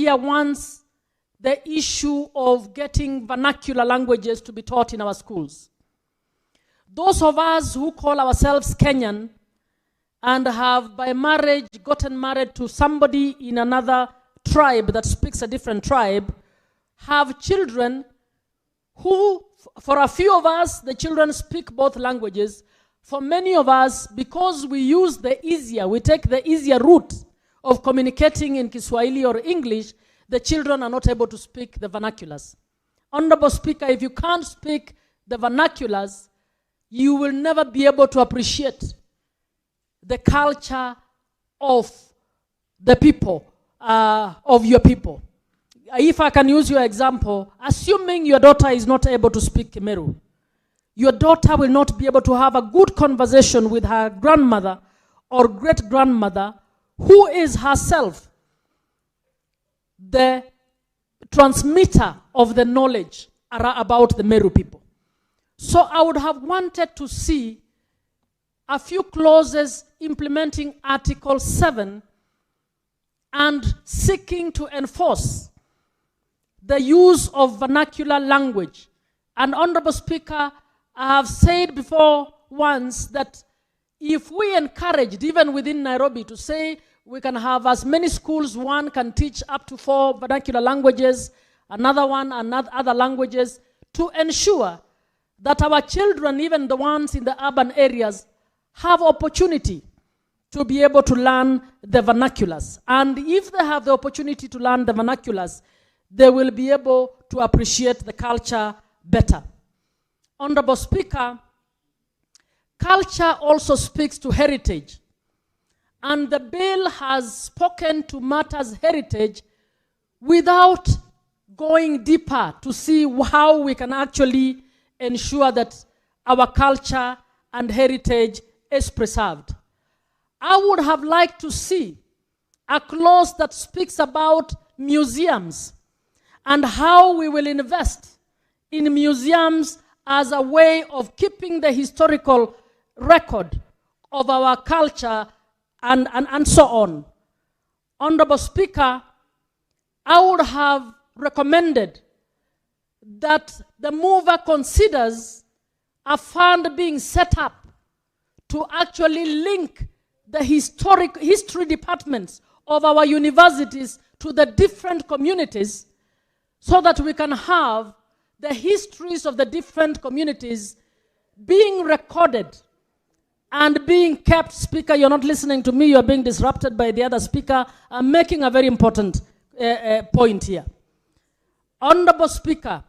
here wants the issue of getting vernacular languages to be taught in our schools. Those of us who call ourselves Kenyan and have by marriage gotten married to somebody in another tribe that speaks a different tribe, have children who, for a few of us, the children speak both languages. For many of us, because we use we take the easier route of communicating in Kiswahili or English, the children are not able to speak the vernaculars. Honorable Speaker, if you can't speak the vernaculars, you will never be able to appreciate the culture of the people, of your people. If I can use your example, assuming your daughter is not able to speak Kimeru, your daughter will not be able to have a good conversation with her grandmother or great-grandmother, who is herself the transmitter of the knowledge about the Meru people. So I would have wanted to see a few clauses implementing Article 7 and seeking to enforce the use of vernacular language. And Honorable Speaker, I have said before once that if we encouraged, even within Nairobi, to say we can have as many schools, one can teach up to 4 vernacular languages, another one, other languages, to ensure that our children, even the ones in the urban areas, have opportunity to be able to learn the vernaculars. And if they have the opportunity to learn the vernaculars, they will be able to appreciate the culture better. Honorable Speaker, culture also speaks to heritage. And the bill has spoken to matters heritage without going deeper to see how we can actually ensure that our culture and heritage is preserved. I would have liked to see a clause that speaks about museums and how we will invest in museums as a way of keeping the historical record of our culture and so on. Honorable Speaker, I would have recommended that the mover considers a fund being set up to actually link the history departments of our universities to the different communities so that we can have the histories of the different communities being recorded and being kept. Speaker, you're not listening to me, you're being disrupted by the other speaker. I'm making a very important point here. Honorable Speaker,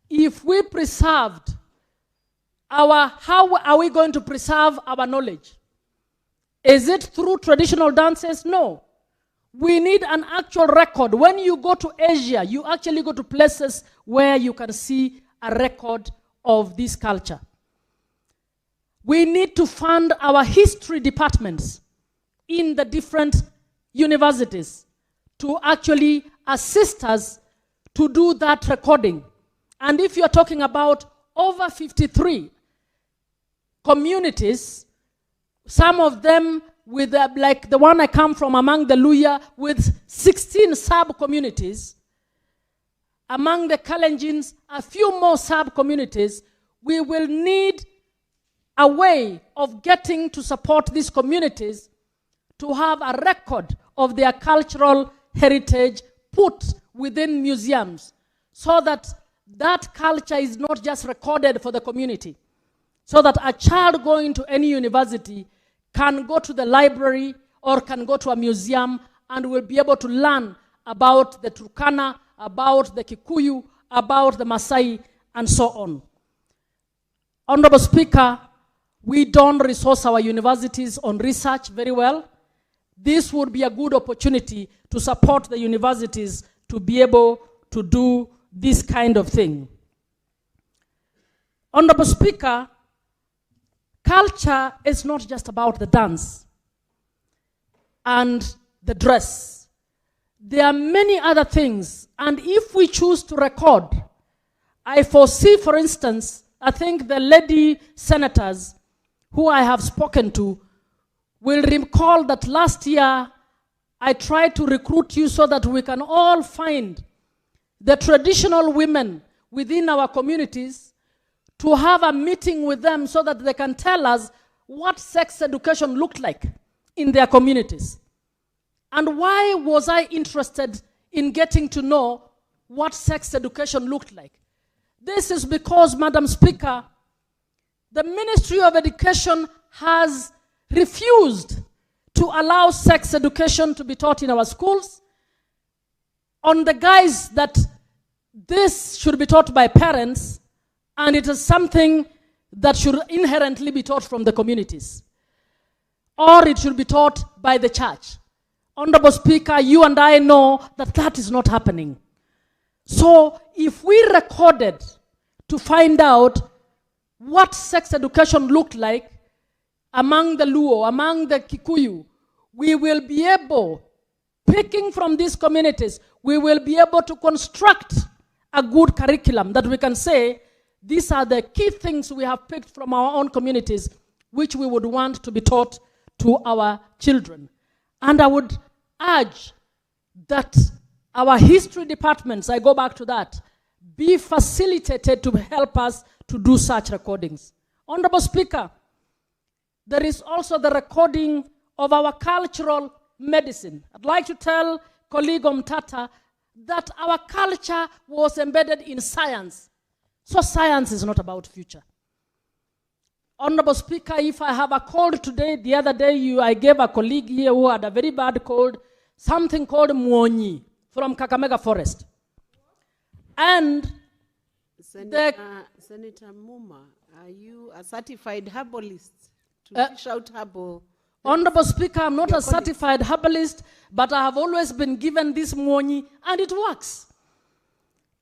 if we preserved how are we going to preserve our knowledge? Is it through traditional dances? No. We need an actual record. When you go to Asia, you actually go to places where you can see a record of this culture. We need to fund our history departments in the different universities to actually assist us to do that recording. And if you're talking about over 53 communities, some of them with, like the one I come from among the Luya, with 16 sub-communities. Among the Kalenjins, a few more sub-communities. We will need a way of getting to support these communities to have a record of their cultural heritage put within museums so that that culture is not just recorded for the community. So that a child going to any university can go to the library or can go to a museum and will be able to learn about the Turkana, about the Kikuyu, about the Maasai, and so on. Honorable Speaker, we don't resource our universities on research very well. This would be a good opportunity to support the universities to be able to do this kind of thing. Honorable Speaker, culture is not just about the dance and the dress. There are many other things, and if we choose to record, I foresee, for instance, I think the lady senators who I have spoken to will recall that last year I try to recruit you so that we can all find the traditional women within our communities to have a meeting with them so that they can tell us what sex education looked like in their communities. And why was I interested in getting to know what sex education looked like? This is because, Madam Speaker, the Ministry of Education has refused to allow sex education to be taught in our schools on the guise that this should be taught by parents, and it is something that should inherently be taught from the communities, or it should be taught by the church. Honorable Speaker, you and I know that that is not happening. So if we recorded to find out what sex education looked like among the Luo, among the Kikuyu, we will be able, picking from these communities, we will be able to construct a good curriculum that we can say, these are the key things we have picked from our own communities, which we would want to be taught to our children. And I would urge that our history departments, I go back to that, be facilitated to help us to do such recordings. Honorable Speaker, there is also the recording of our cultural medicine. I'd like to tell colleague Omtata that our culture was embedded in science. So science is not about future. Honorable Speaker, if I have a cold today, the other day I gave a colleague here who had a very bad cold, something called Mwonyi from Kakamega Forest. And Senator Muma, are you a certified herbalist to dish out herbal? Honorable Speaker, I'm not a certified herbalist, but I have always been given this Mwonyi, and it works.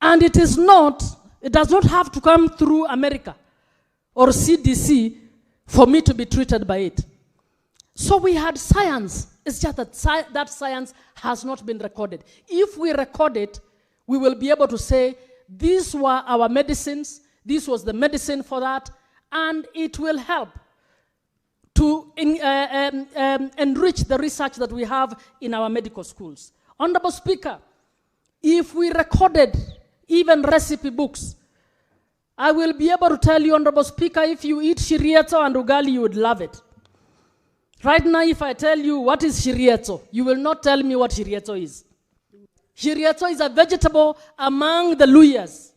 And it does not have to come through America or CDC for me to be treated by it. So we had science. It's just that that science has not been recorded. If we record it, we will be able to say, these were our medicines, this was the medicine for that, and it will help to enrich the research that we have in our medical schools. Honorable Speaker, if we recorded even recipe books, I will be able to tell you, Honorable Speaker, if you eat shirieto and ugali, you would love it. Right now, if I tell you what is shirieto, you will not tell me what shirieto is. Shirieto is a vegetable among the Luyas,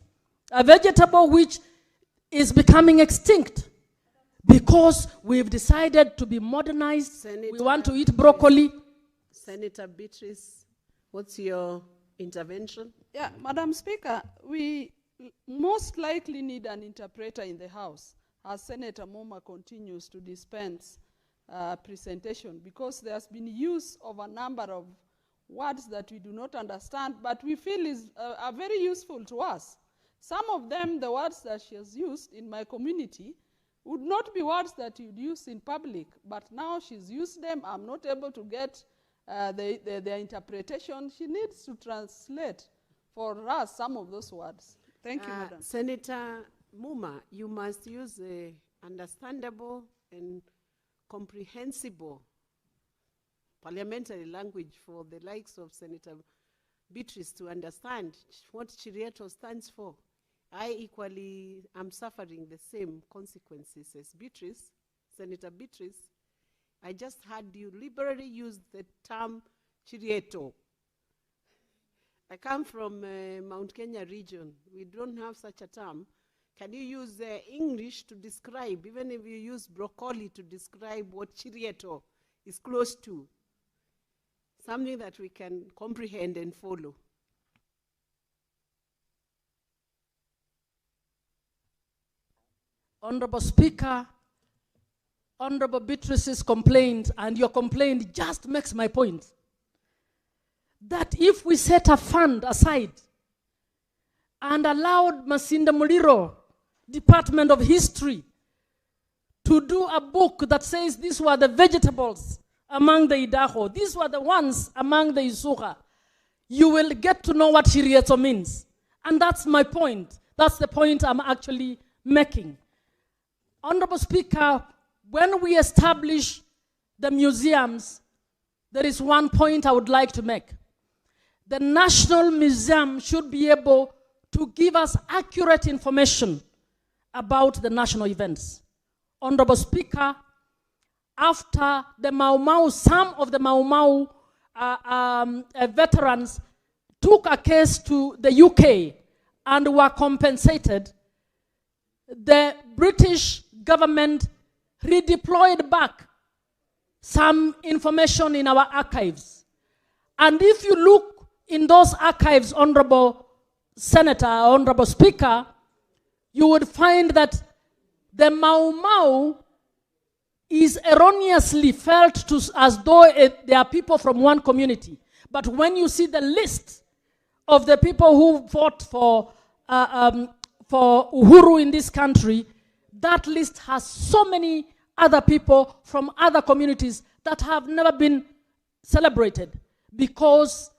a vegetable which is becoming extinct because we've decided to be modernized. Senator, we want to eat broccoli. Senator Beatrice, what's your intervention? Yeah, Madam Speaker, we most likely need an interpreter in the House as Senator Muma continues to dispense presentation, because there's been use of a number of words that we do not understand, but we feel are very useful to us. Some of them, the words that she has used in my community, would not be words that you'd use in public, but now she's used them. I'm not able to get their interpretation. She needs to translate for us some of those words. Thank you, Madam. Senator Muma, you must use understandable and comprehensible parliamentary language for the likes of Senator Beatrice to understand what Chirieto stands for. I equally am suffering the same consequences as Beatrice, Senator Beatrice. I just heard you liberally use the term Chirieto. I come from Mount Kenya region. We don't have such a term. Can you use English to describe, even if you use broccoli to describe what Chirieto is close to? Something that we can comprehend and follow. Honorable Speaker, Honorable Beatrice's complaint and your complaint just makes my point. That if we set a fund aside and allowed Masinda Muliro, Department of History, to do a book that says these were the vegetables among the Idaho, these were the ones among the Isuga, you will get to know what Chirieto means. And that's my point. That's the point I'm actually making. Honorable Speaker, when we establish the museums there is one point I would like to make. The National Museum should be able to give us accurate information about the national events. Honorable Speaker, after the Mau Mau, some of the Mau Mau veterans took a case to the UK and were compensated, the British government redeployed back some information in our archives. And if you look in those archives, Honorable Senator, Honorable Speaker, you would find that the Mau Mau is erroneously felt to as though they are people from one community. But when you see the list of the people who fought for Uhuru in this country, that list has so many other people from other communities that have never been celebrated because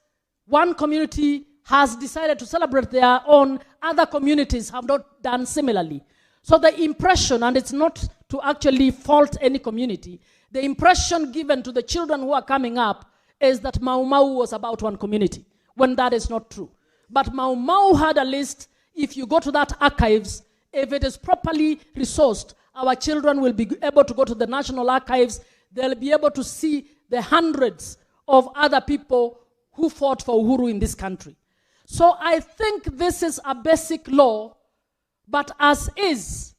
one community has decided to celebrate their own, other communities have not done similarly. So the impression, and it's not to actually fault any community, the impression given to the children who are coming up is that Mau Mau was about one community, when that is not true. But Mau Mau had a list. If you go to that archives, if it is properly resourced, our children will be able to go to the National Archives. They'll be able to see the hundreds of other people who fought for Uhuru in this country. So I think this is a basic law, but as is,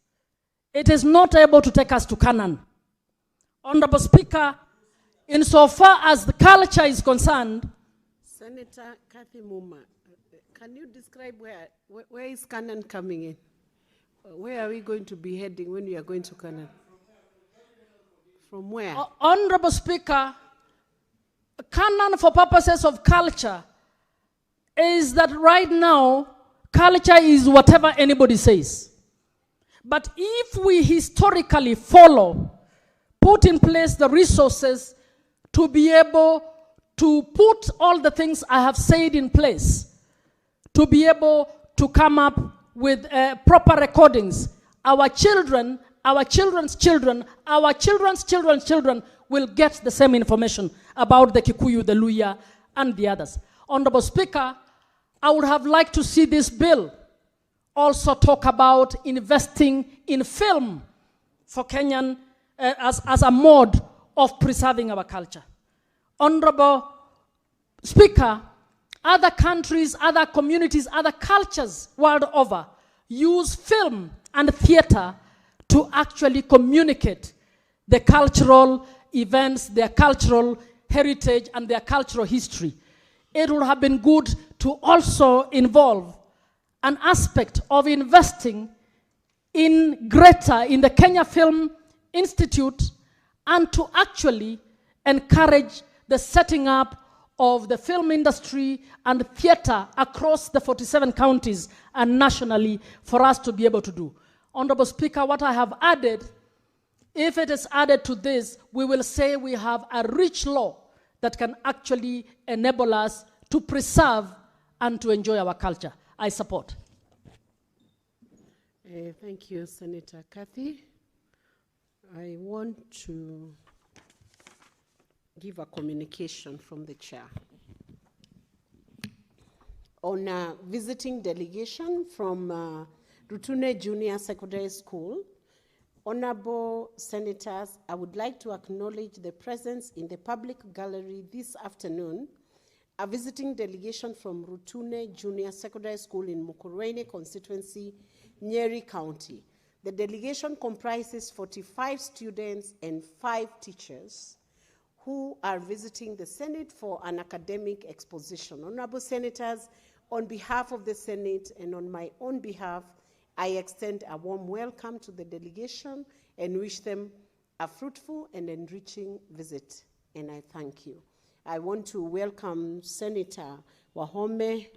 it is not able to take us to Canaan. Honorable Speaker, insofar as the culture is concerned, Senator Kathy Muma, can you describe where is Canaan coming in? Where are we going to be heading when we are going to Canaan? From where? Honorable Speaker, Canaan for purposes of culture is that right now, culture is whatever anybody says. But if we historically follow, put in place the resources to be able to put all the things I have said in place, to be able to come up with proper recordings, our children, our children's children, our children's children's children will get the same information about the Kikuyu, the Luya, and the others. Honorable Speaker, I would have liked to see this bill also talk about investing in film for Kenyan as a mode of preserving our culture. Honorable Speaker, other countries, other communities, other cultures world over use film and theater to actually communicate the cultural events, their cultural heritage, and their cultural history. It would have been good to also involve an aspect of investing in the Kenya Film Institute, and to actually encourage the setting up of the film industry and theater across the 47 counties and nationally for us to be able to do. Honorable Speaker, what I have added, if it is added to this, we will say we have a rich law that can actually enable us to preserve and to enjoy our culture. I support. Thank you, Senator Kathy. I want to give a communication from the chair. On a visiting delegation from Rutune Junior Secondary School, Honorable Senators, I would like to acknowledge the presence in the public gallery this afternoon, a visiting delegation from Rutune Junior Secondary School in Mukurweini constituency, Nyeri County. The delegation comprises 45 students and 5 teachers who are visiting the Senate for an academic exposition. Honorable Senators, on behalf of the Senate and on my own behalf, I extend a warm welcome to the delegation and wish them a fruitful and enriching visit, and I thank you. I want to welcome Senator Wahome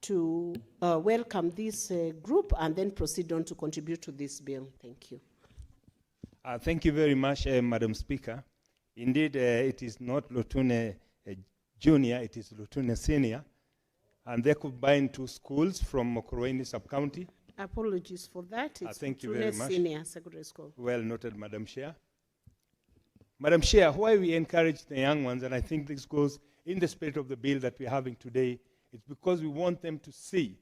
to welcome this group and then proceed on to contribute to this bill. Thank you. Thank you very much, Madam Speaker. Indeed, it is not Lutune Junior, it is Lutune Senior, and they combine 2 schools from Mukurweini sub-county. Apologies for that. It's thank you very much. Senior Secondary School. Well noted, Madam Chair. Madam Chair, why we encourage the young ones, and I think this goes in the spirit of the bill that we're having today, it's because we want them to see,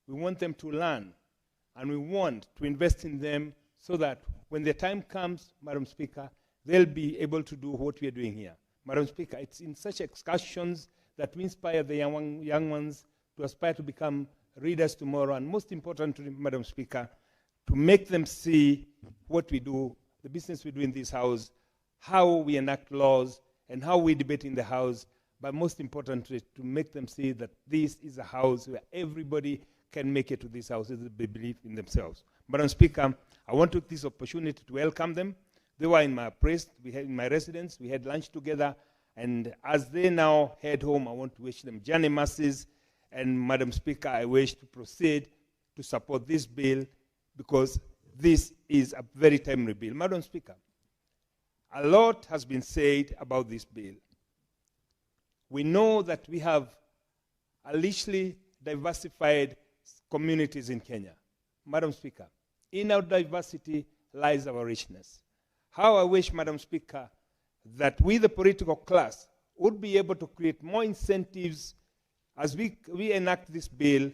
we want them to learn, and we want to invest in them so that when the time comes, Madam Speaker, they'll be able to do what we are doing here. Madam Speaker, it's in such excursions that we inspire the young ones to aspire to become readers tomorrow, and most importantly, Madam Speaker, to make them see what we do, the business we do in this house, how we enact laws, and how we debate in the house, but most importantly, to make them see that this is a house where everybody can make it to this house if they believe in themselves. Madam Speaker, I want to take this opportunity to welcome them. They were in my place, in my residence, we had lunch together, and as they now head home, I want to wish them journey masses, and Madam Speaker, I wish to proceed to support this bill because this is a very timely bill. Madam Speaker, a lot has been said about this bill. We know that we have a richly diversified communities in Kenya. Madam Speaker, in our diversity lies our richness. How I wish, Madam Speaker, that we, the political class, would be able to create more incentives as we enact this bill,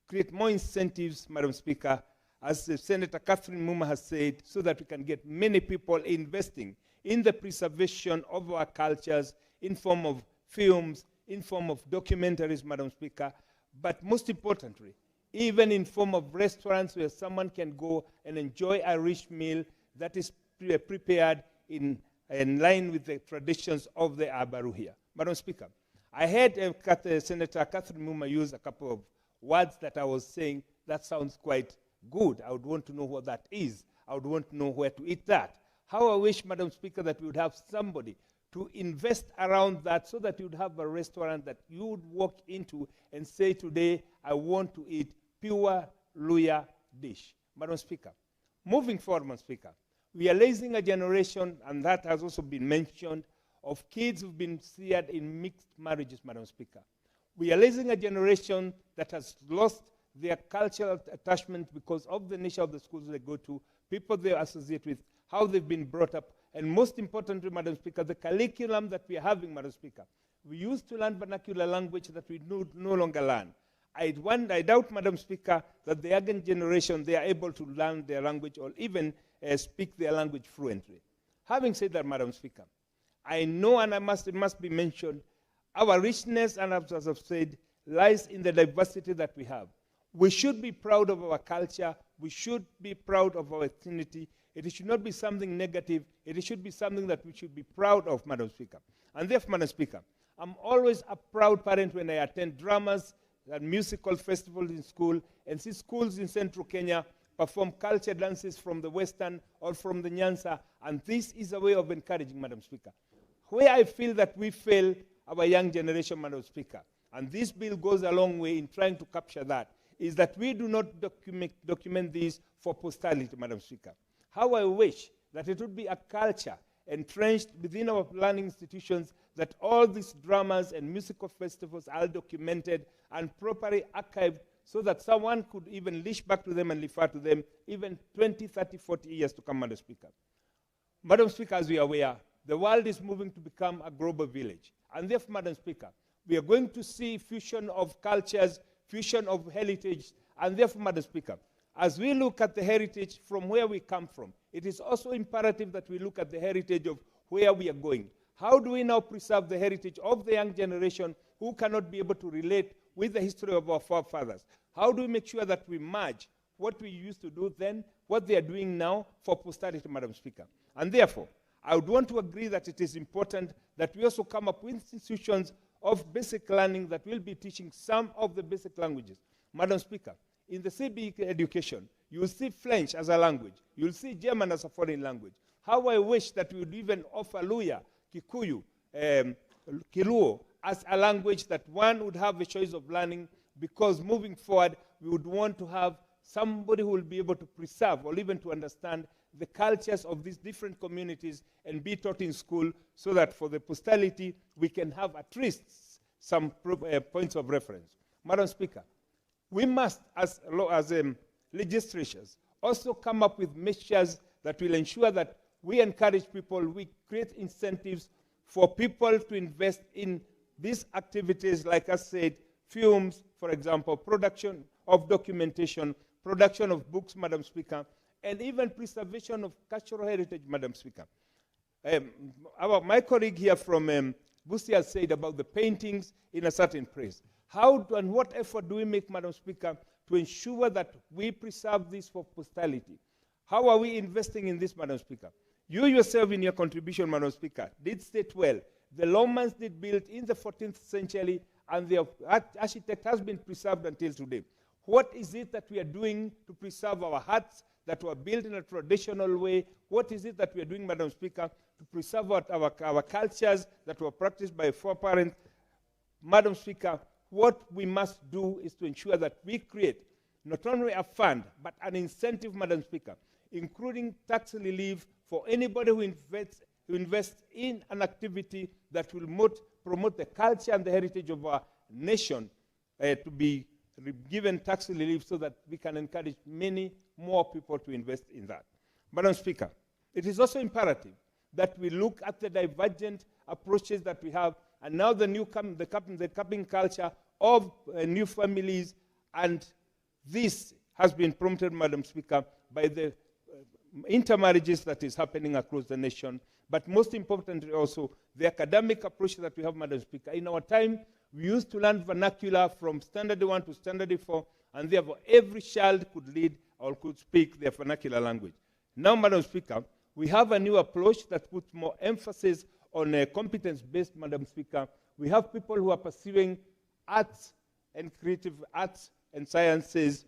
create more incentives, Madam Speaker, as Senator Catherine Muma has said, so that we can get many people investing in the preservation of our cultures in form of films, in form of documentaries, Madam Speaker, but most importantly, even in form of restaurants where someone can go and enjoy a rich meal that is prepared in line with the traditions of the Abaru here. Madam Speaker, I heard Senator Catherine Muma use a couple of words that I was saying, that sounds quite good. I would want to know what that is. I would want to know where to eat that. How I wish, Madam Speaker, that we would have somebody to invest around that so that you would have a restaurant that you would walk into and say, today, I want to eat pure Luya dish. Madam Speaker, moving forward, Madam Speaker, we are raising a generation, and that has also been mentioned, of kids who've been seared in mixed marriages, Madam Speaker. We are raising a generation that has lost their cultural attachment because of the nature of the schools they go to, people they associate with, how they've been brought up, and most importantly, Madam Speaker, the curriculum that we are having, Madam Speaker. We used to learn vernacular language that we no longer learn. I doubt, Madam Speaker, that the young generation, they are able to learn their language or even speak their language fluently. Having said that, Madam Speaker, I know, and it must be mentioned, our richness, and as I've said, lies in the diversity that we have. We should be proud of our culture. We should be proud of our ethnicity. It should not be something negative. It should be something that we should be proud of, Madam Speaker. And therefore, Madam Speaker, I'm always a proud parent when I attend dramas and musical festivals in school and see schools in central Kenya perform culture dances from the Western or from the Nyanza, and this is a way of encouraging, Madam Speaker. Where I feel that we fail our young generation, Madam Speaker, and this bill goes a long way in trying to capture that, is that we do not document this for posterity, Madam Speaker. How I wish that it would be a culture entrenched within our learning institutions that all these dramas and musical festivals are documented and properly archived so that someone could even reach back to them and refer to them even 20, 30, 40 years to come, Madam Speaker. Madam Speaker, as we are aware, the world is moving to become a global village. And therefore, Madam Speaker, we are going to see fusion of cultures, fusion of heritage, and therefore, Madam Speaker, as we look at the heritage from where we come from, it is also imperative that we look at the heritage of where we are going. How do we now preserve the heritage of the young generation who cannot be able to relate with the history of our forefathers? How do we make sure that we merge what we used to do then, what they are doing now for posterity, Madam Speaker? And therefore, I would want to agree that it is important that we also come up with institutions of basic learning that will be teaching some of the basic languages. Madam Speaker, in the CBE education, you will see French as a language. You will see German as a foreign language. How I wish that we would even offer Luya, Kikuyu, Kiluo as a language that one would have a choice of learning, because moving forward, we would want to have somebody who will be able to preserve or even to understand the cultures of these different communities and be taught in school so that for the posterity, we can have at least some points of reference. Madam Speaker, we must, as legislatures, also come up with measures that will ensure that we encourage people, we create incentives for people to invest in these activities, like I said, films, for example, production of documentation, production of books, Madam Speaker, and even preservation of cultural heritage, Madam Speaker. My colleague here from Busia said about the paintings in a certain place. How and what effort do we make, Madam Speaker, to ensure that we preserve this for posterity? How are we investing in this, Madam Speaker? You yourself in your contribution, Madam Speaker, did state well. The Romans did build in the 14th century, and the architect has been preserved until today. What is it that we are doing to preserve our huts that were built in a traditional way? What is it that we are doing, Madam Speaker, to preserve our cultures that were practiced by foreparents? Madam Speaker, what we must do is to ensure that we create not only a fund, but an incentive, Madam Speaker, including tax relief for anybody who invests in an activity that will promote the culture and the heritage of our nation, to be given tax relief so that we can encourage many more people to invest in that. Madam Speaker, it is also imperative that we look at the divergent approaches that we have, and now the cupping culture of new families, and this has been prompted, Madam Speaker, by the intermarriages that is happening across the nation, but most importantly also the academic approach that we have, Madam Speaker. In our time, we used to learn vernacular from standard 1 to standard 4, and therefore every child could read or could speak their vernacular language. Now, Madam Speaker, we have a new approach that puts more emphasis on competence-based, Madam Speaker. We have people who are pursuing arts and creative arts and sciences,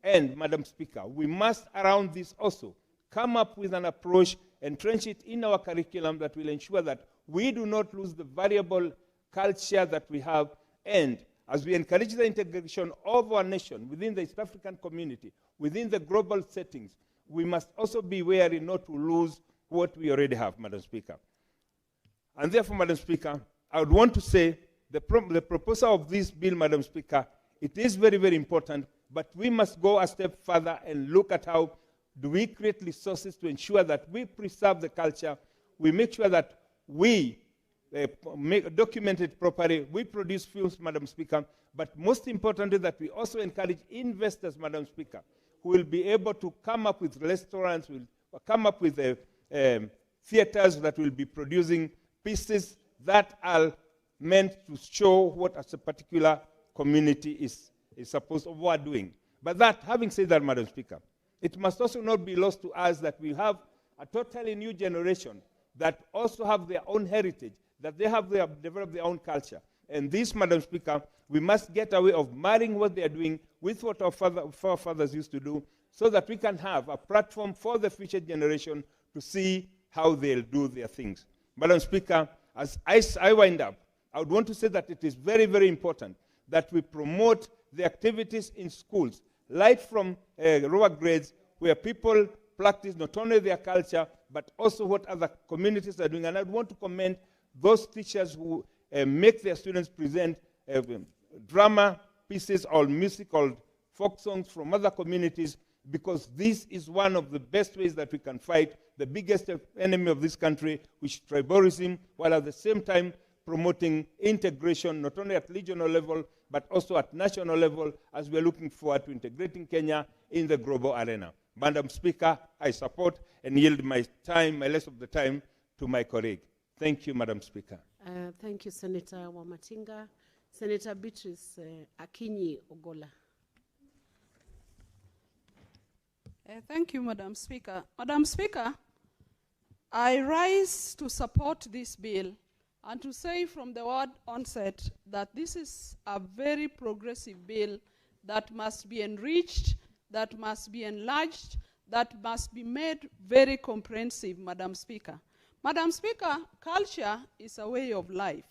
and, Madam Speaker, we must, around this also, come up with an approach, entrench it in our curriculum that will ensure that we do not lose the variable culture that we have, and as we encourage the integration of our nation within the East African community, within the global settings, we must also be wary not to lose what we already have, Madam Speaker. And therefore, Madam Speaker, I would want to say the proposal of this bill, Madam Speaker, it is very, very important, but we must go a step further and look at how do we create resources to ensure that we preserve the culture, we make sure that we document it properly, we produce films, Madam Speaker, but most importantly that we also encourage investors, Madam Speaker, who will be able to come up with restaurants, will come up with theaters that will be producing pieces that are meant to show what a particular community is supposed to be doing. But that, having said that, Madam Speaker, it must also not be lost to us that we have a totally new generation that also have their own heritage, that they have developed their own culture. And this, Madam Speaker, we must get away of marrying what they are doing with what our forefathers used to do, so that we can have a platform for the future generation to see how they'll do their things. Madam Speaker, as I wind up, I would want to say that it is very, very important that we promote the activities in schools, right from lower grades, where people practice not only their culture, but also what other communities are doing. And I would want to commend those teachers who make their students present drama pieces or music or folk songs from other communities, because this is one of the best ways that we can fight the biggest enemy of this country, which is tribalism, while at the same time promoting integration, not only at regional level, but also at national level, as we are looking forward to integrating Kenya in the global arena. Madam Speaker, I support and yield my time, my less of the time, to my colleague. Thank you, Madam Speaker. Thank you, Senator Wamatinga. Senator Beatrice Akinyi Ogola. Thank you, Madam Speaker. Madam Speaker, I rise to support this bill and to say from the word onset that this is a very progressive bill that must be enriched, that must be enlarged, that must be made very comprehensive, Madam Speaker. Madam Speaker, culture is a way of life,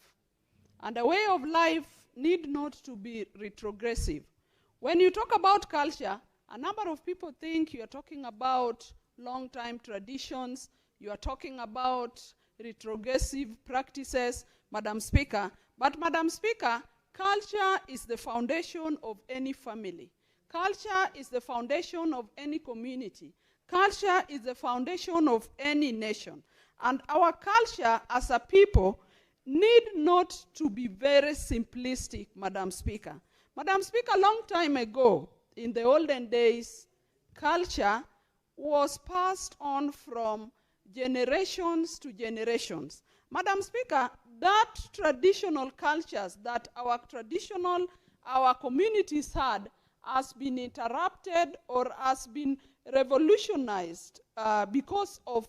and a way of life need not to be retrogressive. When you talk about culture, a number of people think you are talking about long-time traditions, you are talking about retrogressive practices, Madam Speaker. But, Madam Speaker, culture is the foundation of any family. Culture is the foundation of any community. Culture is the foundation of any nation. And our culture as a people need not to be very simplistic, Madam Speaker. Madam Speaker, a long time ago, in the olden days, culture was passed on from generations to generations. Madam Speaker, that traditional cultures that our communities had has been interrupted or has been revolutionized because of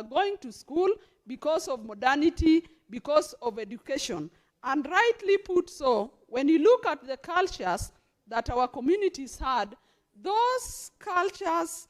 going to school, because of modernity, because of education. And rightly put so, when you look at the cultures that our communities had, those cultures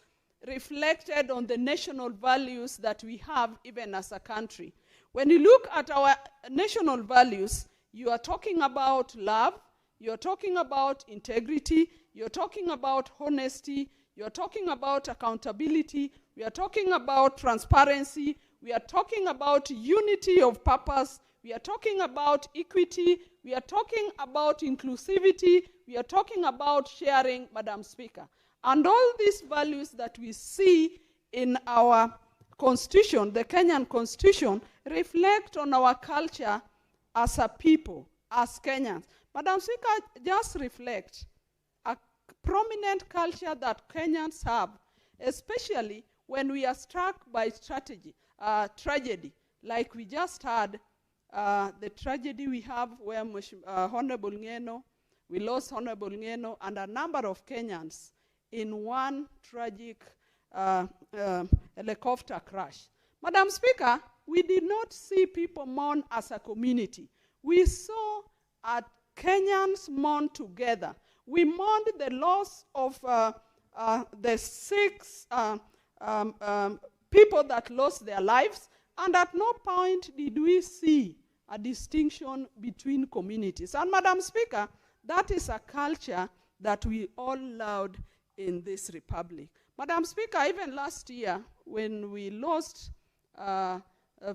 reflected on the national values that we have even as a country. When you look at our national values, you are talking about love, you're talking about integrity, you're talking about honesty, you're talking about accountability, we are talking about transparency, we are talking about unity of purpose, we are talking about equity, we are talking about inclusivity, we are talking about sharing, Madam Speaker. And all these values that we see in our constitution, the Kenyan constitution, reflect on our culture as a people, as Kenyans. Madam Speaker, just reflect a prominent culture that Kenyans have, especially when we are struck by tragedy, like we just had the tragedy we have where Honorable Ngeno, we lost Honorable Ngeno and a number of Kenyans in one tragic helicopter crash. Madam Speaker, we did not see people mourn as a community. We saw Kenyans mourn together. We mourned the loss of the 6 people that lost their lives, and at no point did we see a distinction between communities. And Madam Speaker, that is a culture that we all loved in this republic. Madam Speaker, even last year, when we lost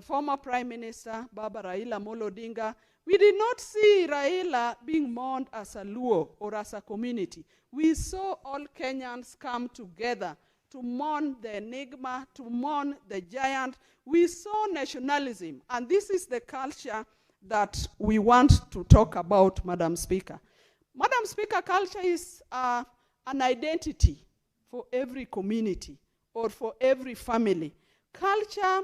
former Prime Minister Baba Raila Amolo Odinga, we did not see Raila being mourned as a Luo or as a community. We saw all Kenyans come together to mourn the enigma, to mourn the giant. We saw nationalism, and this is the culture that we want to talk about, Madam Speaker. Madam Speaker, culture is an identity for every community or for every family. Culture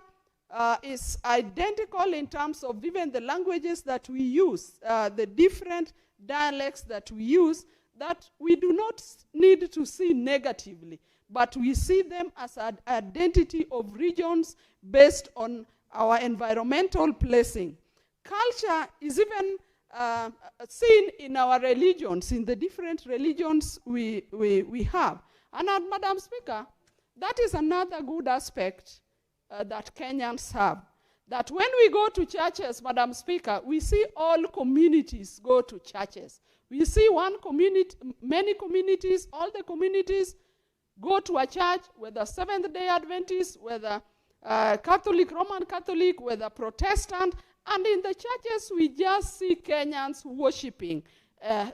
is identical in terms of even the languages that we use, the different dialects that we use, that we do not need to see negatively, but we see them as an identity of regions based on our environmental placing. Culture is even seen in our religions, in the different religions we have. And Madam Speaker, that is another good aspect that Kenyans have. That when we go to churches, Madam Speaker, we see all communities go to churches. We see one community, many communities, all the communities go to a church, whether Seventh-day Adventist, whether Catholic, Roman Catholic, whether Protestant, and in the churches we just see Kenyans worshiping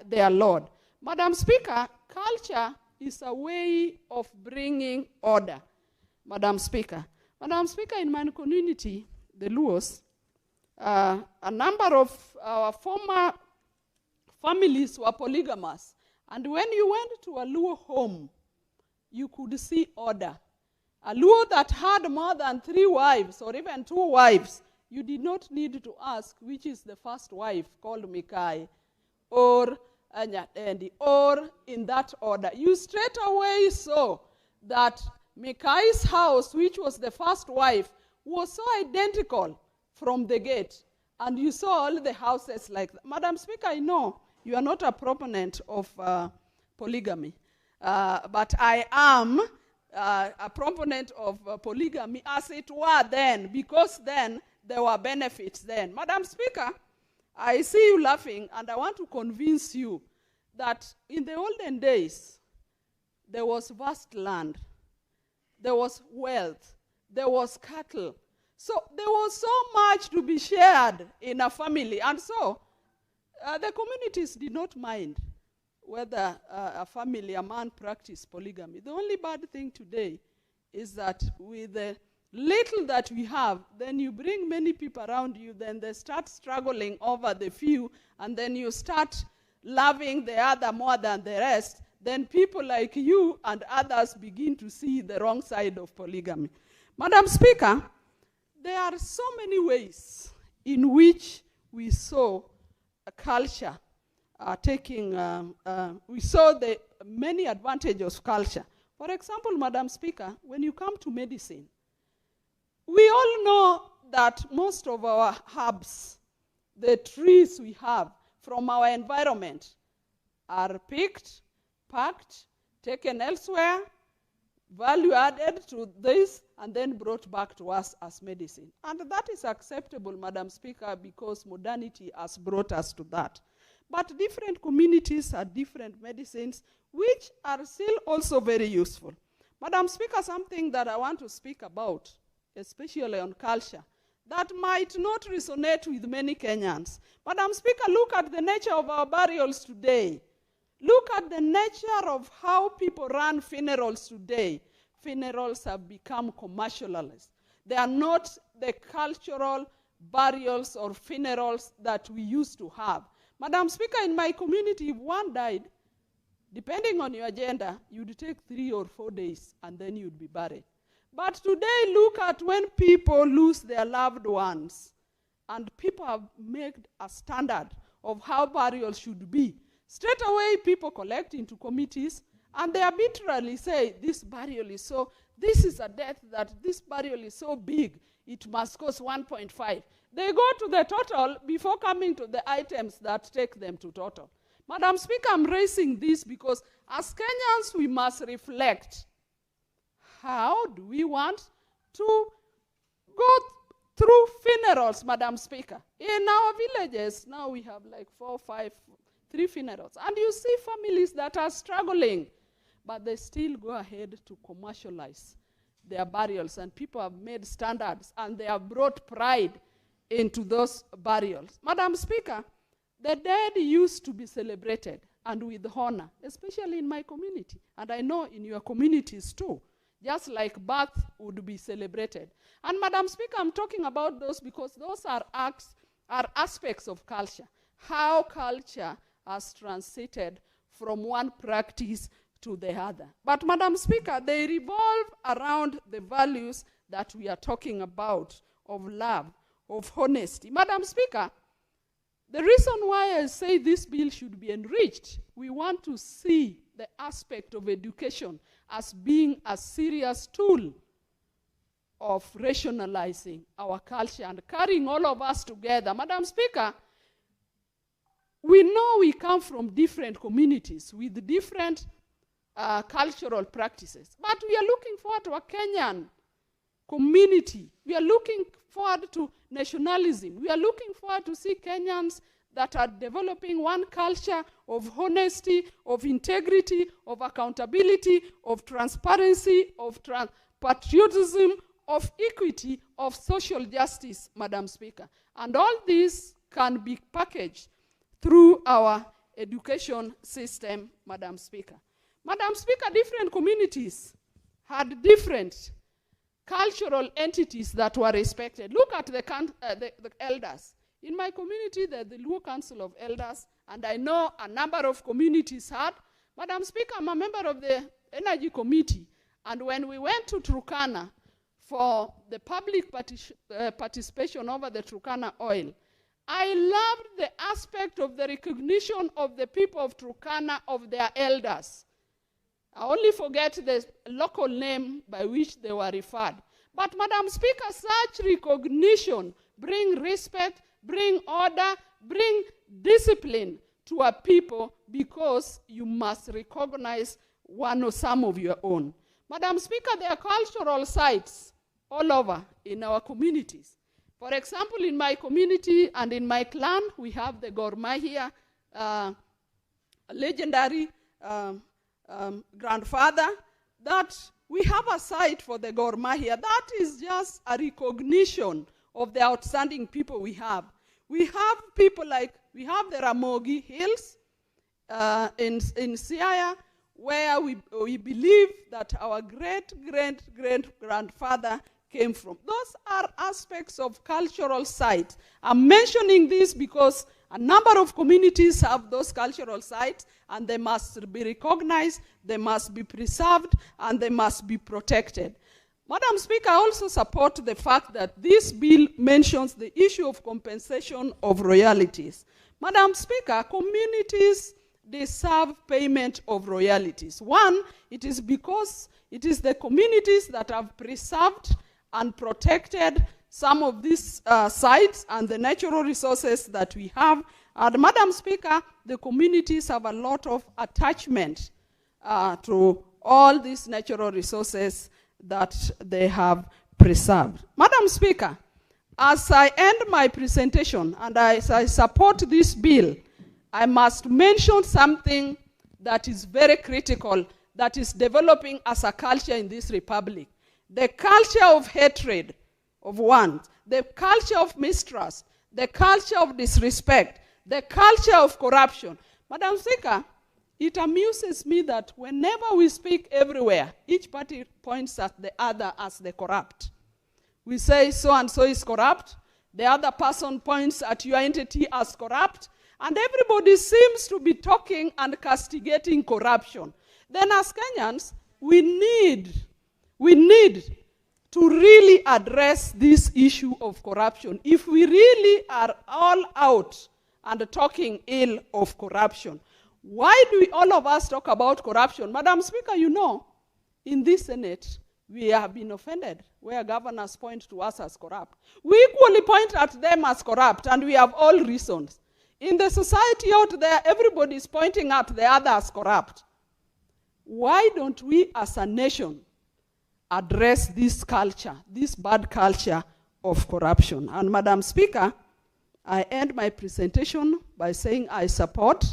their Lord. Madam Speaker, culture is a way of bringing order, Madam Speaker. Madam Speaker, in my community, the Luos, a number of our former families were polygamous. And when you went to a Luo home, you could see order. A Luo that had more than 3 wives or even 2 wives, you did not need to ask which is the first wife, called Mikai, or Anyatendi, or in that order. You straight away saw that Mikai's house, which was the first wife, was so identical from the gate. And you saw all the houses like that. Madam Speaker, I know you are not a proponent of polygamy, but I am a proponent of polygamy as it were then, because then there were benefits then. Madam Speaker, I see you laughing, and I want to convince you that in the olden days, there was vast land, there was wealth, there was cattle. So there was so much to be shared in a family. And so the communities did not mind whether a family, a man practiced polygamy. The only bad thing today is that with the little that we have, then you bring many people around you, then they start struggling over the few, and then you start loving the other more than the rest, then people like you and others begin to see the wrong side of polygamy. Madam Speaker, there are so many ways in which we saw a culture we saw the many advantages of culture. For example, Madam Speaker, when you come to medicine, we all know that most of our herbs, the trees we have from our environment, are picked, packed, taken elsewhere, value added to this, and then brought back to us as medicine. And that is acceptable, Madam Speaker, because modernity has brought us to that. But different communities have different medicines, which are still also very useful. Madam Speaker, something that I want to speak about, especially on culture, that might not resonate with many Kenyans. Madam Speaker, look at the nature of our burials today. Look at the nature of how people run funerals today. Funerals have become commercialized. They are not the cultural burials or funerals that we used to have. Madam Speaker, in my community, if one died, depending on your gender, you'd take 3 or 4 days and then you'd be buried. But today, look at when people lose their loved ones, and people have made a standard of how burials should be. Straight away, people collect into committees, and they arbitrarily say, this is a death that this burial is so big, it must cost 1.5. They go to the total before coming to the items that take them to total. Madam Speaker, I'm raising this because as Kenyans, we must reflect. How do we want to go through funerals, Madam Speaker? In our villages, now we have like 4, 5, 3 funerals. And you see families that are struggling, but they still go ahead to commercialize their burials. And people have made standards, and they have brought pride into those burials. Madam Speaker, the dead used to be celebrated and with honor, especially in my community. And I know in your communities too, just like birth would be celebrated. And Madam Speaker, I'm talking about those because those are aspects of culture. How culture has transited from one practice to the other. But Madam Speaker, they revolve around the values that we are talking about of love, of honesty. Madam Speaker, the reason why I say this bill should be enriched, we want to see the aspect of education as being a serious tool of rationalizing our culture and carrying all of us together. Madam Speaker, we know we come from different communities with different cultural practices, but we are looking forward to a Kenyan community. We are looking forward to nationalism. We are looking forward to see Kenyans that are developing one culture of honesty, of integrity, of accountability, of transparency, of patriotism, of equity, of social justice, Madam Speaker. And all this can be packaged through our education system, Madam Speaker. Madam Speaker, different communities had different cultural entities that were respected. Look at the elders. In my community, the Luo Council of Elders, and I know a number of communities had. Madam Speaker, I'm a member of the Energy Committee, and when we went to Turkana for the public participation over the Turkana oil, I loved the aspect of the recognition of the people of Turkana of their elders. I only forget the local name by which they were referred. But Madam Speaker, such recognition bring respect, bring order, bring discipline to a people because you must recognize one or some of your own. Madam Speaker, there are cultural sites all over in our communities. For example, in my community and in my clan, we have the Gor Mahia legendary grandfather, that we have a site for the Gor Mahia. That is just a recognition of the outstanding people we have. We have people like, we have the Ramogi Hills in Siaya. where we believe that our great-great-great-grandfather came from. Those are aspects of cultural sites. I'm mentioning this because a number of communities have those cultural sites, and they must be recognized, they must be preserved, and they must be protected. Madam Speaker, I also support the fact that this bill mentions the issue of compensation of royalties. Madam Speaker, communities deserve payment of royalties. One, it is because it is the communities that have preserved and protected some of these sites and the natural resources that we have. And Madam Speaker, the communities have a lot of attachment to all these natural resources that they have preserved. Madam Speaker, as I end my presentation and as I support this bill, I must mention something that is very critical, that is developing as a culture in this republic. The culture of hatred of one, the culture of mistrust, the culture of disrespect, the culture of corruption. Madam Speaker, it amuses me that whenever we speak everywhere, each party points at the other as the corrupt. We say so-and-so is corrupt, the other person points at your entity as corrupt, and everybody seems to be talking and castigating corruption. Then as Kenyans, we need to really address this issue of corruption. If we really are all out and talking ill of corruption, why do we, all of us, talk about corruption? Madam Speaker, you know, in this Senate, we have been offended where governors point to us as corrupt. We equally point at them as corrupt, and we have all reasons. In the society out there, everybody is pointing at the other as corrupt. Why don't we as a nation address this culture, this bad culture of corruption? And Madam Speaker, I end my presentation by saying I support,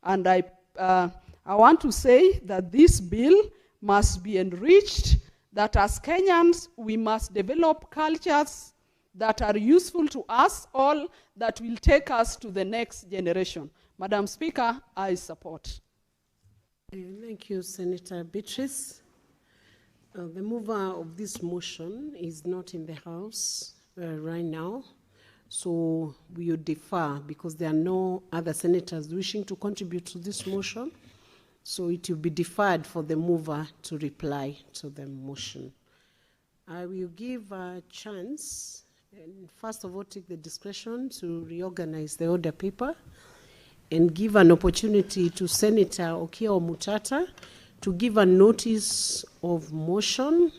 and I want to say that this bill must be enriched, that as Kenyans, we must develop cultures that are useful to us all, that will take us to the next generation. Madam Speaker, I support. Thank you, Senator Beatrice. The mover of this motion is not in the House right now, so we will defer because there are no other senators wishing to contribute to this motion. So it will be deferred for the mover to reply to the motion. I will give a chance, and first of all, take the discretion to reorganize the order paper and give an opportunity to Senator Okiya Omutata to give a notice of motion,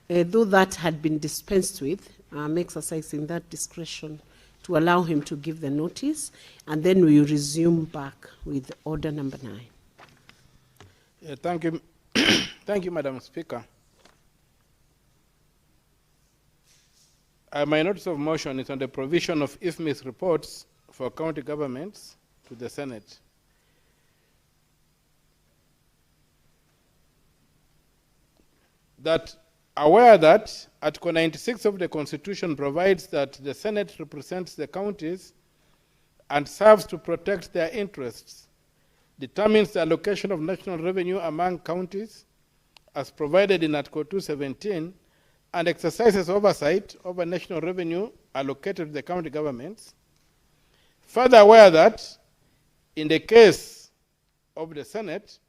though that had been dispensed with. I'm exercising that discretion to allow him to give the notice, and then we will resume back with order number 9. Thank you. Thank you, Madam Speaker. My notice of motion is on the provision of IFMIS reports for county governments to the Senate. That aware that Article 96 of the Constitution provides that the Senate represents the counties and serves to protect their interests, determines the allocation of national revenue among counties as provided in Article 217, and exercises oversight over national revenue allocated to the county governments. Further aware that in the case of the Senate,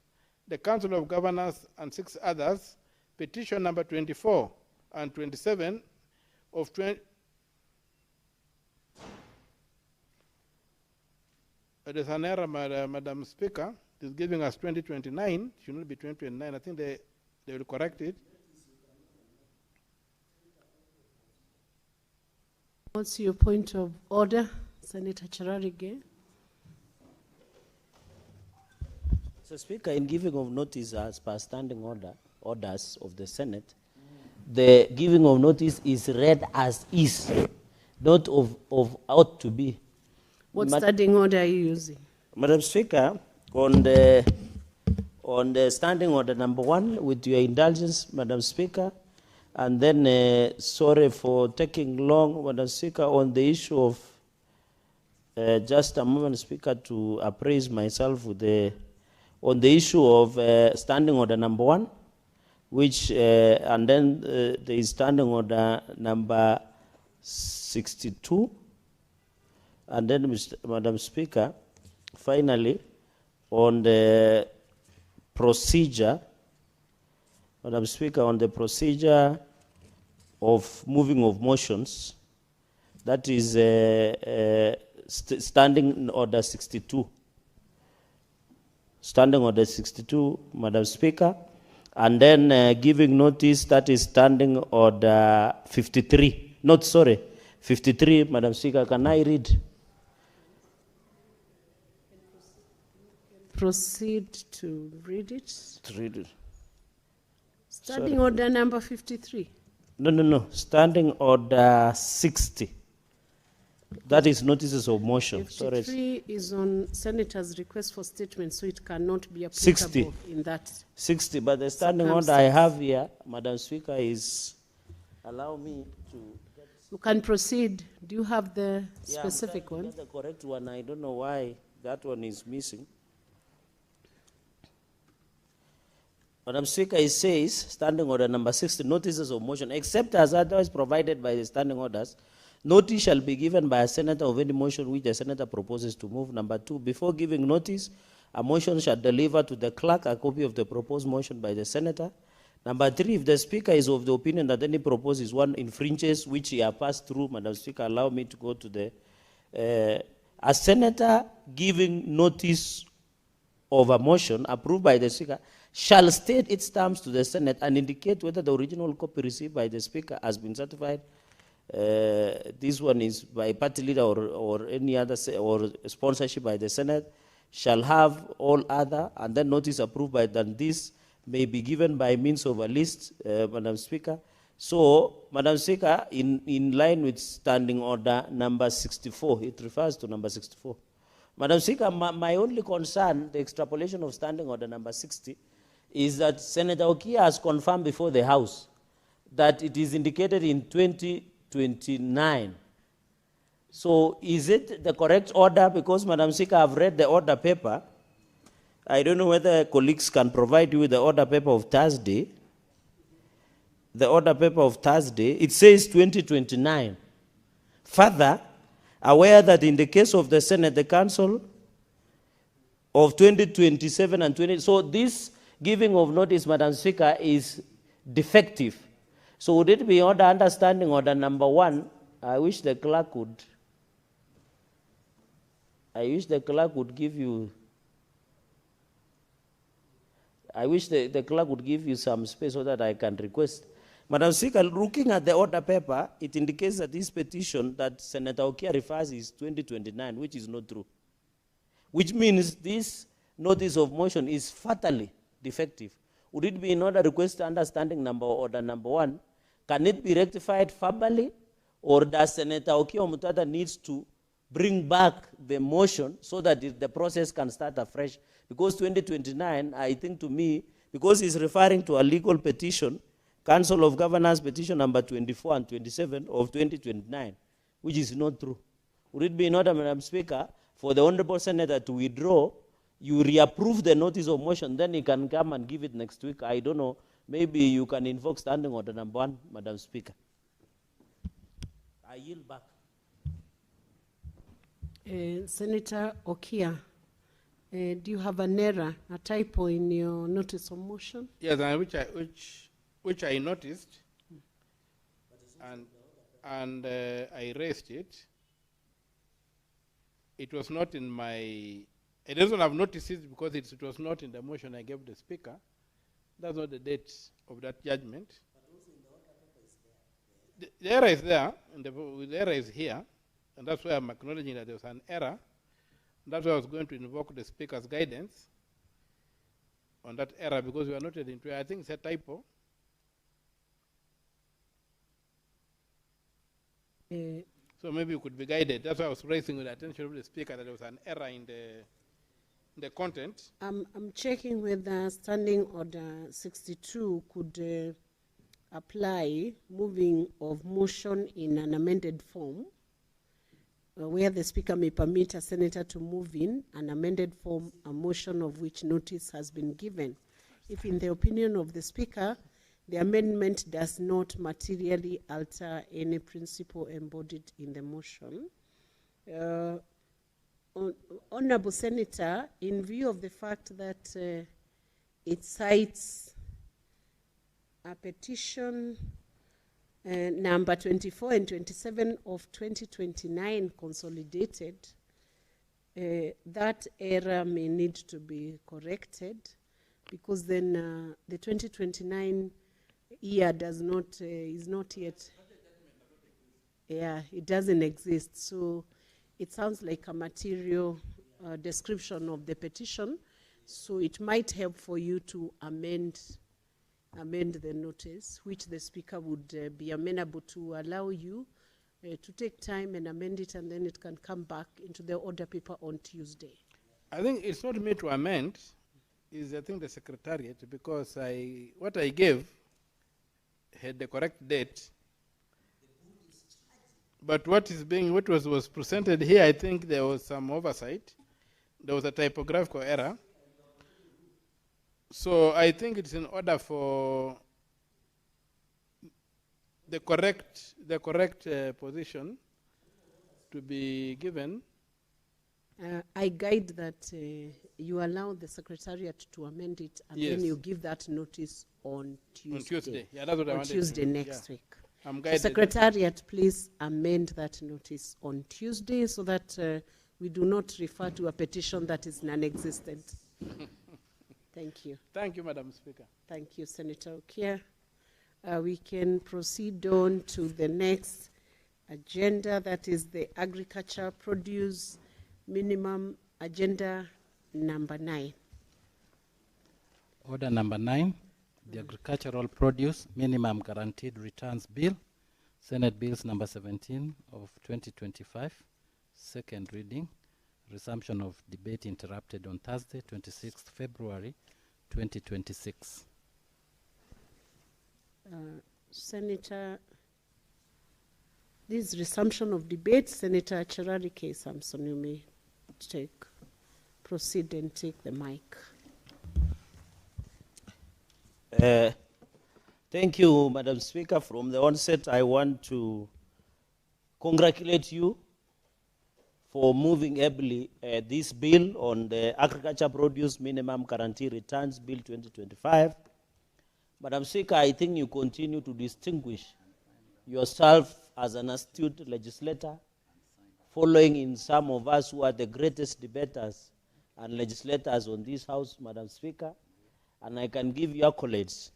the Council of Governors and 6 others, petition number 24 and 27 of there's an error, Madam Speaker. It is giving us 2029. It should not be 2029. I think they will correct it. What's your point of order, Senator Cherargei? So, Speaker, in giving of notice as per standing orders of the Senate, the giving of notice is read as is, not of ought to be. What standing order are you using? Madam Speaker, on the standing order number 1, with your indulgence, Madam Speaker, and then sorry for taking long, Madam Speaker, on the issue of just a moment, Speaker, to appraise myself with the on the issue of standing order number 1, which, and then there is standing order number 62. And then, Madam Speaker, finally, on the procedure, Madam Speaker, on the procedure of moving of motions, that is standing order 62. Standing order 62, Madam Speaker. And then giving notice, that is standing order 53. Not, sorry, 53, Madam Speaker. Can I read? Proceed to read it. To read it. Standing order number 53. No. Standing order 60. That is notices of motion. 53 is on Senator's request for statement, so it cannot be applicable 60. in that. 60, but the standing order I have here, Madam Speaker, is allow me to. You can proceed. Do you have the Yeah, specific I'm trying to one? get the correct one. I don't know why that one is missing. Madam Speaker, it says, standing order number 60, notices of motion, except as otherwise provided by the standing orders, notice shall be given by a senator of any motion which the senator proposes to move. Number 2, before giving notice, a motion shall deliver to the clerk a copy of the proposed motion by the senator. Number 3, if the speaker is of the opinion that any proposed one infringes which he has passed through, Madam Speaker, allow me to go to the, a senator giving notice of a motion approved by the speaker shall state its terms to the Senate and indicate whether the original copy received by the speaker has been certified. This one is by party leader or any other, or sponsorship by the Senate, shall have all other, and then notice approved by than this may be given by means of a list, Madam Speaker. So, Madam Speaker, in line with standing order number 64, it refers to number 64. Madam Speaker, my only concern, the extrapolation of standing order number 60, is that Senator Okia has confirmed before the House that it is indicated in 2029. So is it the correct order? Because, Madam Speaker, I've read the order paper. I don't know whether colleagues can provide you with the order paper of Thursday. The order paper of Thursday, it says 2029. Further, aware that in the case of the Senate, the Council of 2027 and 20, so this giving of notice, Madam Speaker, is defective. So would it be order understanding order number 1? I wish the clerk would give you. I wish the clerk would give you some space so that I can request. Madam Speaker, looking at the order paper, it indicates that this petition that Senator Okia refers is 2029, which is not true. Which means this notice of motion is fatally defective. Would it be in order request understanding order number 1? Can it be rectified verbally, or does Senator Okia Omutata needs to bring back the motion so that the process can start afresh? Because 2029, I think to me, because he's referring to a legal petition, Council of Governors petition number 24 and 27 of 2029, which is not true. Would it be in order, Madam Speaker, for the Honorable Senator to withdraw, you reapprove the notice of motion, then he can come and give it next week? I don't know. Maybe you can invoke standing order number 1, Madam Speaker. I yield back. Senator Okia, do you have an error, a typo in your notice of motion? Yes, which I noticed, and I raised it. It was not in my. I don't have noticed it because it was not in the motion I gave the speaker. That's not the date of that judgment. The error is there, and the error is here, and that's why I'm acknowledging that there was an error. That's why I was going to invoke the speaker's guidance on that error, because we are not into. I think it's a typo. So maybe you could be guided. That's why I was raising with the attention of the speaker that there was an error in the content. I'm checking whether standing order 62 could apply moving of motion in an amended form. where the Speaker may permit a senator to move in an amended form a motion of which notice has been given, if in the opinion of the Speaker, the amendment does not materially alter any principle embodied in the motion. Honorable Senator, in view of the fact that it cites a petition number 24 and 27 of 2029 consolidated, that error may need to be corrected, because then the 2029 year does not is not yet, it doesn't exist. So it sounds like a material description of the petition, so it might help for you to amend the notice, which the Speaker would be amenable to allow you to take time and amend it, and then it can come back into the order paper on Tuesday. I think it's not me to amend, is I think the Secretariat, because what I gave had the correct date. But what was presented here, I think there was some oversight. There was a typographical error. So I think it's in order for the correct position to be given. I guide that you allow the Secretariat to amend it, and then you give that notice on Tuesday. On Tuesday, yeah, that's what I on wanted Tuesday to do. next Yeah. week. I'm So guided. Secretariat, please amend that notice on Tuesday so that we do not refer to a petition that is non-existent. Thank you. Thank you, Madam Speaker. Thank you, Senator Okia. We can proceed on to the next agenda, that is the agriculture produce minimum agenda number 9. Order number 9, the Agricultural Produce Minimum Guaranteed Returns Bill, Senate Bills number 17 of 2025, second reading, resumption of debate interrupted on Thursday, 26th February 2026. Senator, this resumption of debate, Senator Cherari K. Samson, you may proceed and take the mic. Thank you, Madam Speaker. From the onset, I want to congratulate you for moving ably this bill on the Agriculture Produce Minimum Guarantee Returns Bill 2025. Madam Speaker, I think you continue to distinguish yourself as an astute legislator, following in some of us who are the greatest debaters and legislators on this House, Madam Speaker, and I can give you accolades.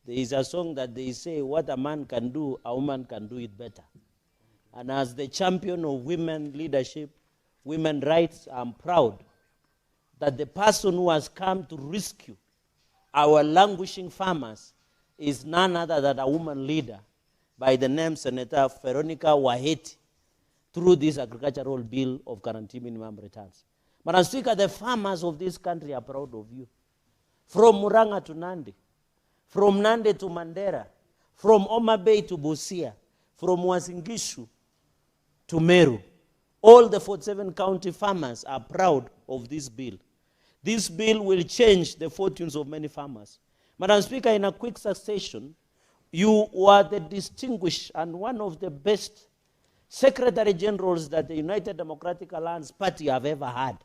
There is a song that they say, what a man can do, a woman can do it better. And as the champion of women leadership, women rights, I'm proud that the person who has come to rescue our languishing farmers is none other than a woman leader by the name Senator Veronica Waheti, through this agricultural bill of guarantee minimum returns. Madam Speaker, the farmers of this country are proud of you. From Muranga to Nandi, from Nandi to Mandera, from Oma Bay to Busia, from Wasingishu to Meru, all the 47 county farmers are proud of this bill. This bill will change the fortunes of many farmers. Madam Speaker, in a quick succession, you were the distinguished and one of the best Secretary Generals that the United Democratic Alliance Party have ever had.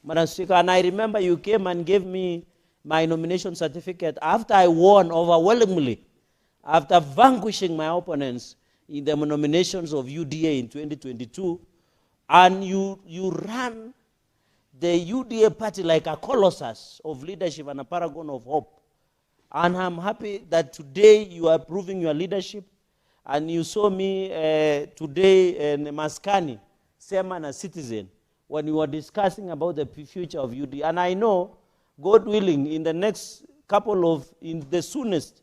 Madam Speaker, and I remember you came and gave me my nomination certificate after I won overwhelmingly, after vanquishing my opponents in the nominations of UDA in 2022, and you ran the UDA party like a colossus of leadership and a paragon of hope. And I'm happy that today you are proving your leadership, and you saw me today in Maskani, same as a citizen, when we were discussing about the future of UDA. And I know, God willing, in the next in the soonest,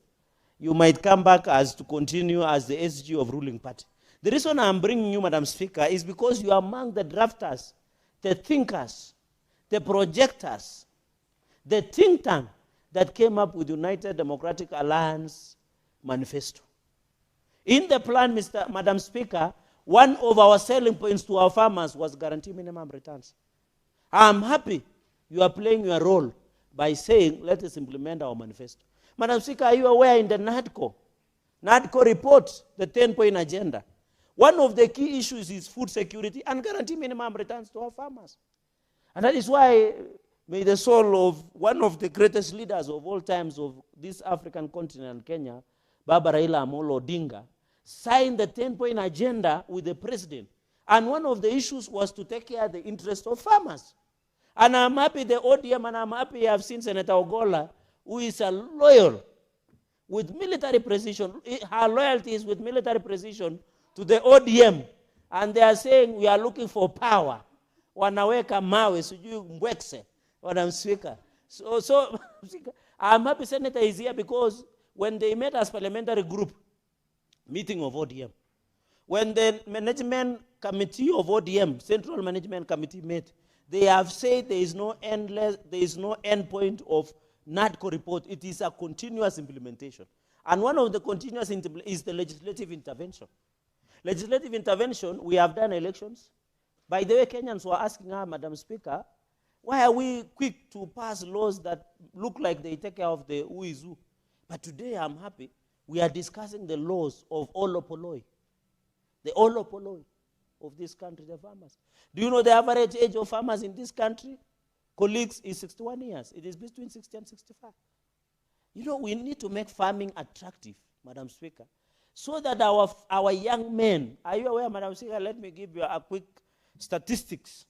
you might come back as to continue as the SG of ruling party. The reason I'm bringing you, Madam Speaker, is because you are among the drafters, the thinkers, the projectors, the think tank that came up with United Democratic Alliance manifesto. In the plan, Madam Speaker, one of our selling points to our farmers was guarantee minimum returns. I'm happy you are playing your role by saying, let us implement our manifesto. Madam Speaker, are you aware in the NADCO report, the 10-point agenda, one of the key issues is food security and guarantee minimum returns to our farmers. And that is why may the soul of one of the greatest leaders of all times of this African continent, Kenya, Baba Raila Amolo Odinga, signed the 10-point agenda with the president. And one of the issues was to take care of the interest of farmers. And I'm happy the ODM, and I'm happy I've seen Senator Ogola, who is a loyal with military precision. Her loyalty is with military precision to the ODM. And they are saying we are looking for power. Wanaweka mawe, sijui mbwekse, Madam Speaker. So I'm happy Senator is here because when they met as parliamentary group, meeting of ODM, when the management committee of ODM, Central Management Committee met, they have said there is no end point of NADCO report. It is a continuous implementation. And one of the continuous is the legislative intervention. Legislative intervention, we have done elections. By the way, Kenyans were asking her, Madam Speaker, why are we quick to pass laws that look like they take care of the who is who? But today I'm happy. We are discussing the laws of Olopoloi. The Olopoloi of this country, the farmers. Do you know the average age of farmers in this country? Colleagues, is 61 years. It is between 60 and 65. You know, we need to make farming attractive, Madam Speaker, so that our young men, are you aware, Madam Speaker, let me give you a quick statistics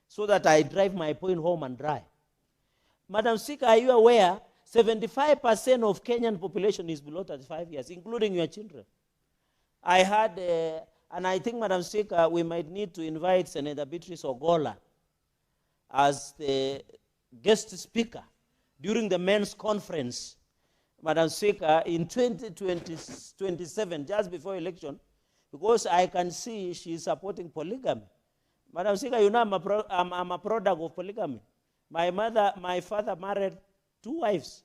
so that I drive my point home and dry. Madam Speaker, are you aware 75% of Kenyan population is below 35 years, including your children? I had, and I think, Madam Speaker, we might need to invite Senator Beatrice Ogola as the guest speaker during the men's conference, Madam Speaker, in 2027, just before election, because I can see she is supporting polygamy. Madam Speaker, you know I'm a product of polygamy. My father married 2 wives.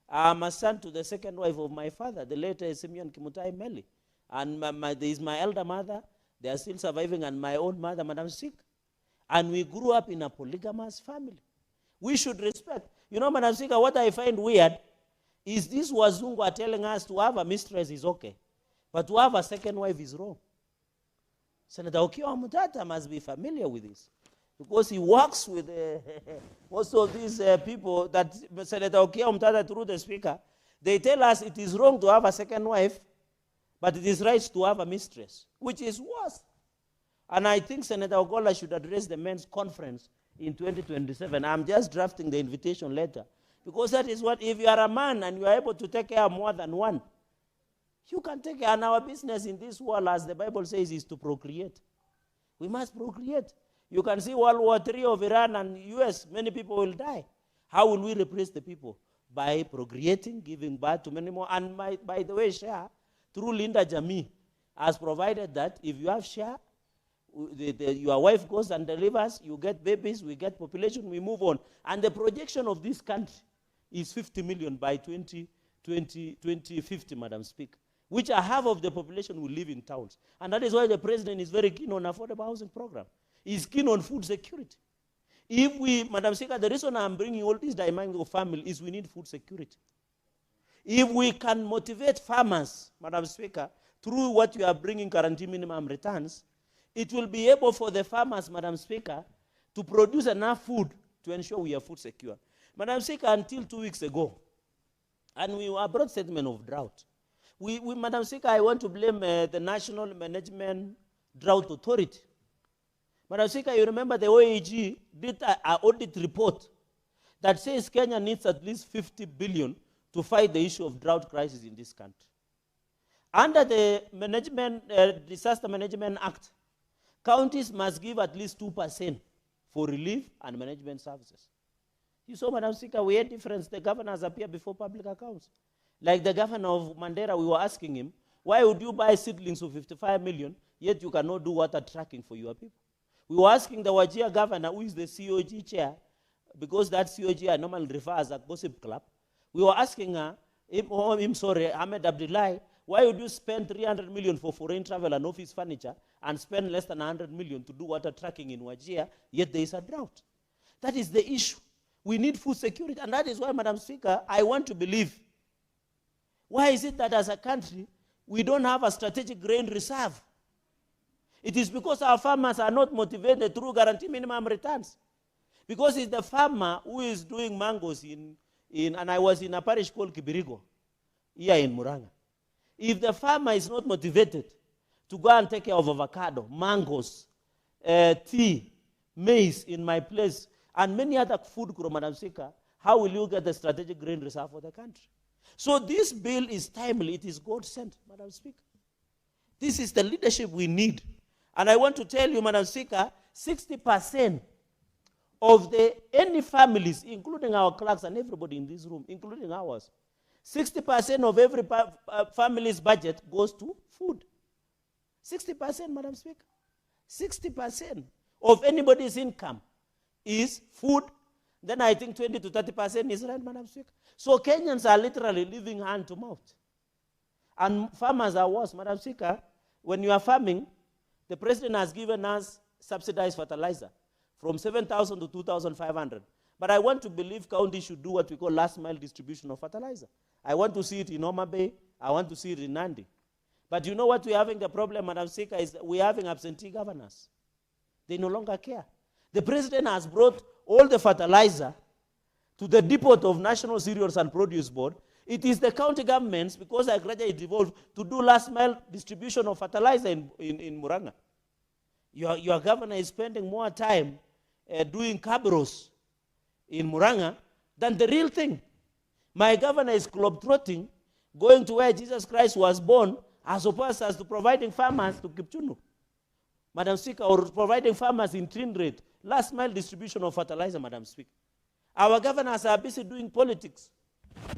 I'm a son to the second wife of my father, the late Simeon Kimutai Meli. And there is my elder mother, they are still surviving, and my own mother, Madam Speaker. And we grew up in a polygamous family. We should respect. You know, Madam Speaker, what I find weird is this wazungu are telling us to have a mistress is okay, but to have a second wife is wrong. Senator Okiya Mutata must be familiar with this, because he works with most of these people that Senator Okiya Mutata, through the speaker, they tell us it is wrong to have a second wife, but it is right to have a mistress, which is worse. And I think Senator Ogola should address the men's conference in 2027. I'm just drafting the invitation letter. Because that is what, if you are a man and you are able to take care of more than one, you can take care. And our business in this world, as the Bible says, is to procreate. We must procreate. You can see World War III of Iran and US, many people will die. How will we replace the people? By procreating, giving birth to many more. And by the way, Share, through Linda Jamii, has provided that if you have Share, your wife goes and delivers, you get babies, we get population, we move on. And the projection of this country is 50 million by 2050, Madam Speaker, which are half of the population will live in towns. And that is why the president is very keen on affordable housing program. He's keen on food security. If we, Madam Speaker, the reason I'm bringing all this dynamic of family is we need food security. If we can motivate farmers, Madam Speaker, through what you are bringing guarantee minimum returns, it will be able for the farmers, Madam Speaker, to produce enough food to ensure we are food secure. Madam Speaker, until 2 weeks ago, and we were brought statement of drought. Madam Speaker, I want to blame the National Management Drought Authority. Madam Speaker, you remember the OAG did an audit report that says Kenya needs at least 50 billion to fight the issue of drought crisis in this country. Under the Disaster Management Act, counties must give at least 2% for relief and management services. You saw, Madam Speaker, we had difference. The governors appear before public accounts. Like the governor of Mandera, we were asking him, why would you buy seedlings for 55 million, yet you cannot do water tracking for your people? We were asking the Wajir governor, who is the COG chair, because that COG I normally refer as a gossip club. We were asking her, Ahmed Abdullahi, Why would you spend 300 million for foreign travel and office furniture and spend less than 100 million to do water tracking in Wajir, yet there is a drought? That is the issue. We need food security, and that is why, Madam Speaker, I want to believe. Why is it that as a country, we don't have a strategic grain reserve? It is because our farmers are not motivated through guaranteed minimum returns. Because it's the farmer who is doing mangoes and I was in a parish called Kibirigo, here in Muranga. If the farmer is not motivated to go and take care of avocado, mangoes, tea, maize in my place, and many other food, Madam Speaker, how will you get the strategic grain reserve for the country? So this bill is timely. It is God-sent, Madam Speaker. This is the leadership we need. And I want to tell you, Madam Speaker, 60% of any families, including our clerks and everybody in this room, including ours, 60% of every family's budget goes to food. 60%, Madam Speaker. 60% of anybody's income is food. Then I think 20 to 30% is rent, Madam Speaker. So Kenyans are literally living hand to mouth. And farmers are worse, Madam Speaker. When you are farming, the president has given us subsidized fertilizer from 7,000 to 2,500. But I want to believe counties should do what we call last mile distribution of fertilizer. I want to see it in Homa Bay. I want to see it in Nandi. But you know what we're having the problem, Madam Speaker, is we're having absentee governors. They no longer care. The president has brought all the fertilizer to the depot of National Cereals and Produce Board. It is the county governments, because I gradually devolved, to do last mile distribution of fertilizer in Muranga. Your governor is spending more time doing cabros in Muranga than the real thing. My governor is globetrotting, going to where Jesus Christ was born, as opposed as to providing farmers to Kipchunu, Madam Speaker, or providing farmers in Trinidad, last mile distribution of fertilizer, Madam Speaker. Our governors are busy doing politics,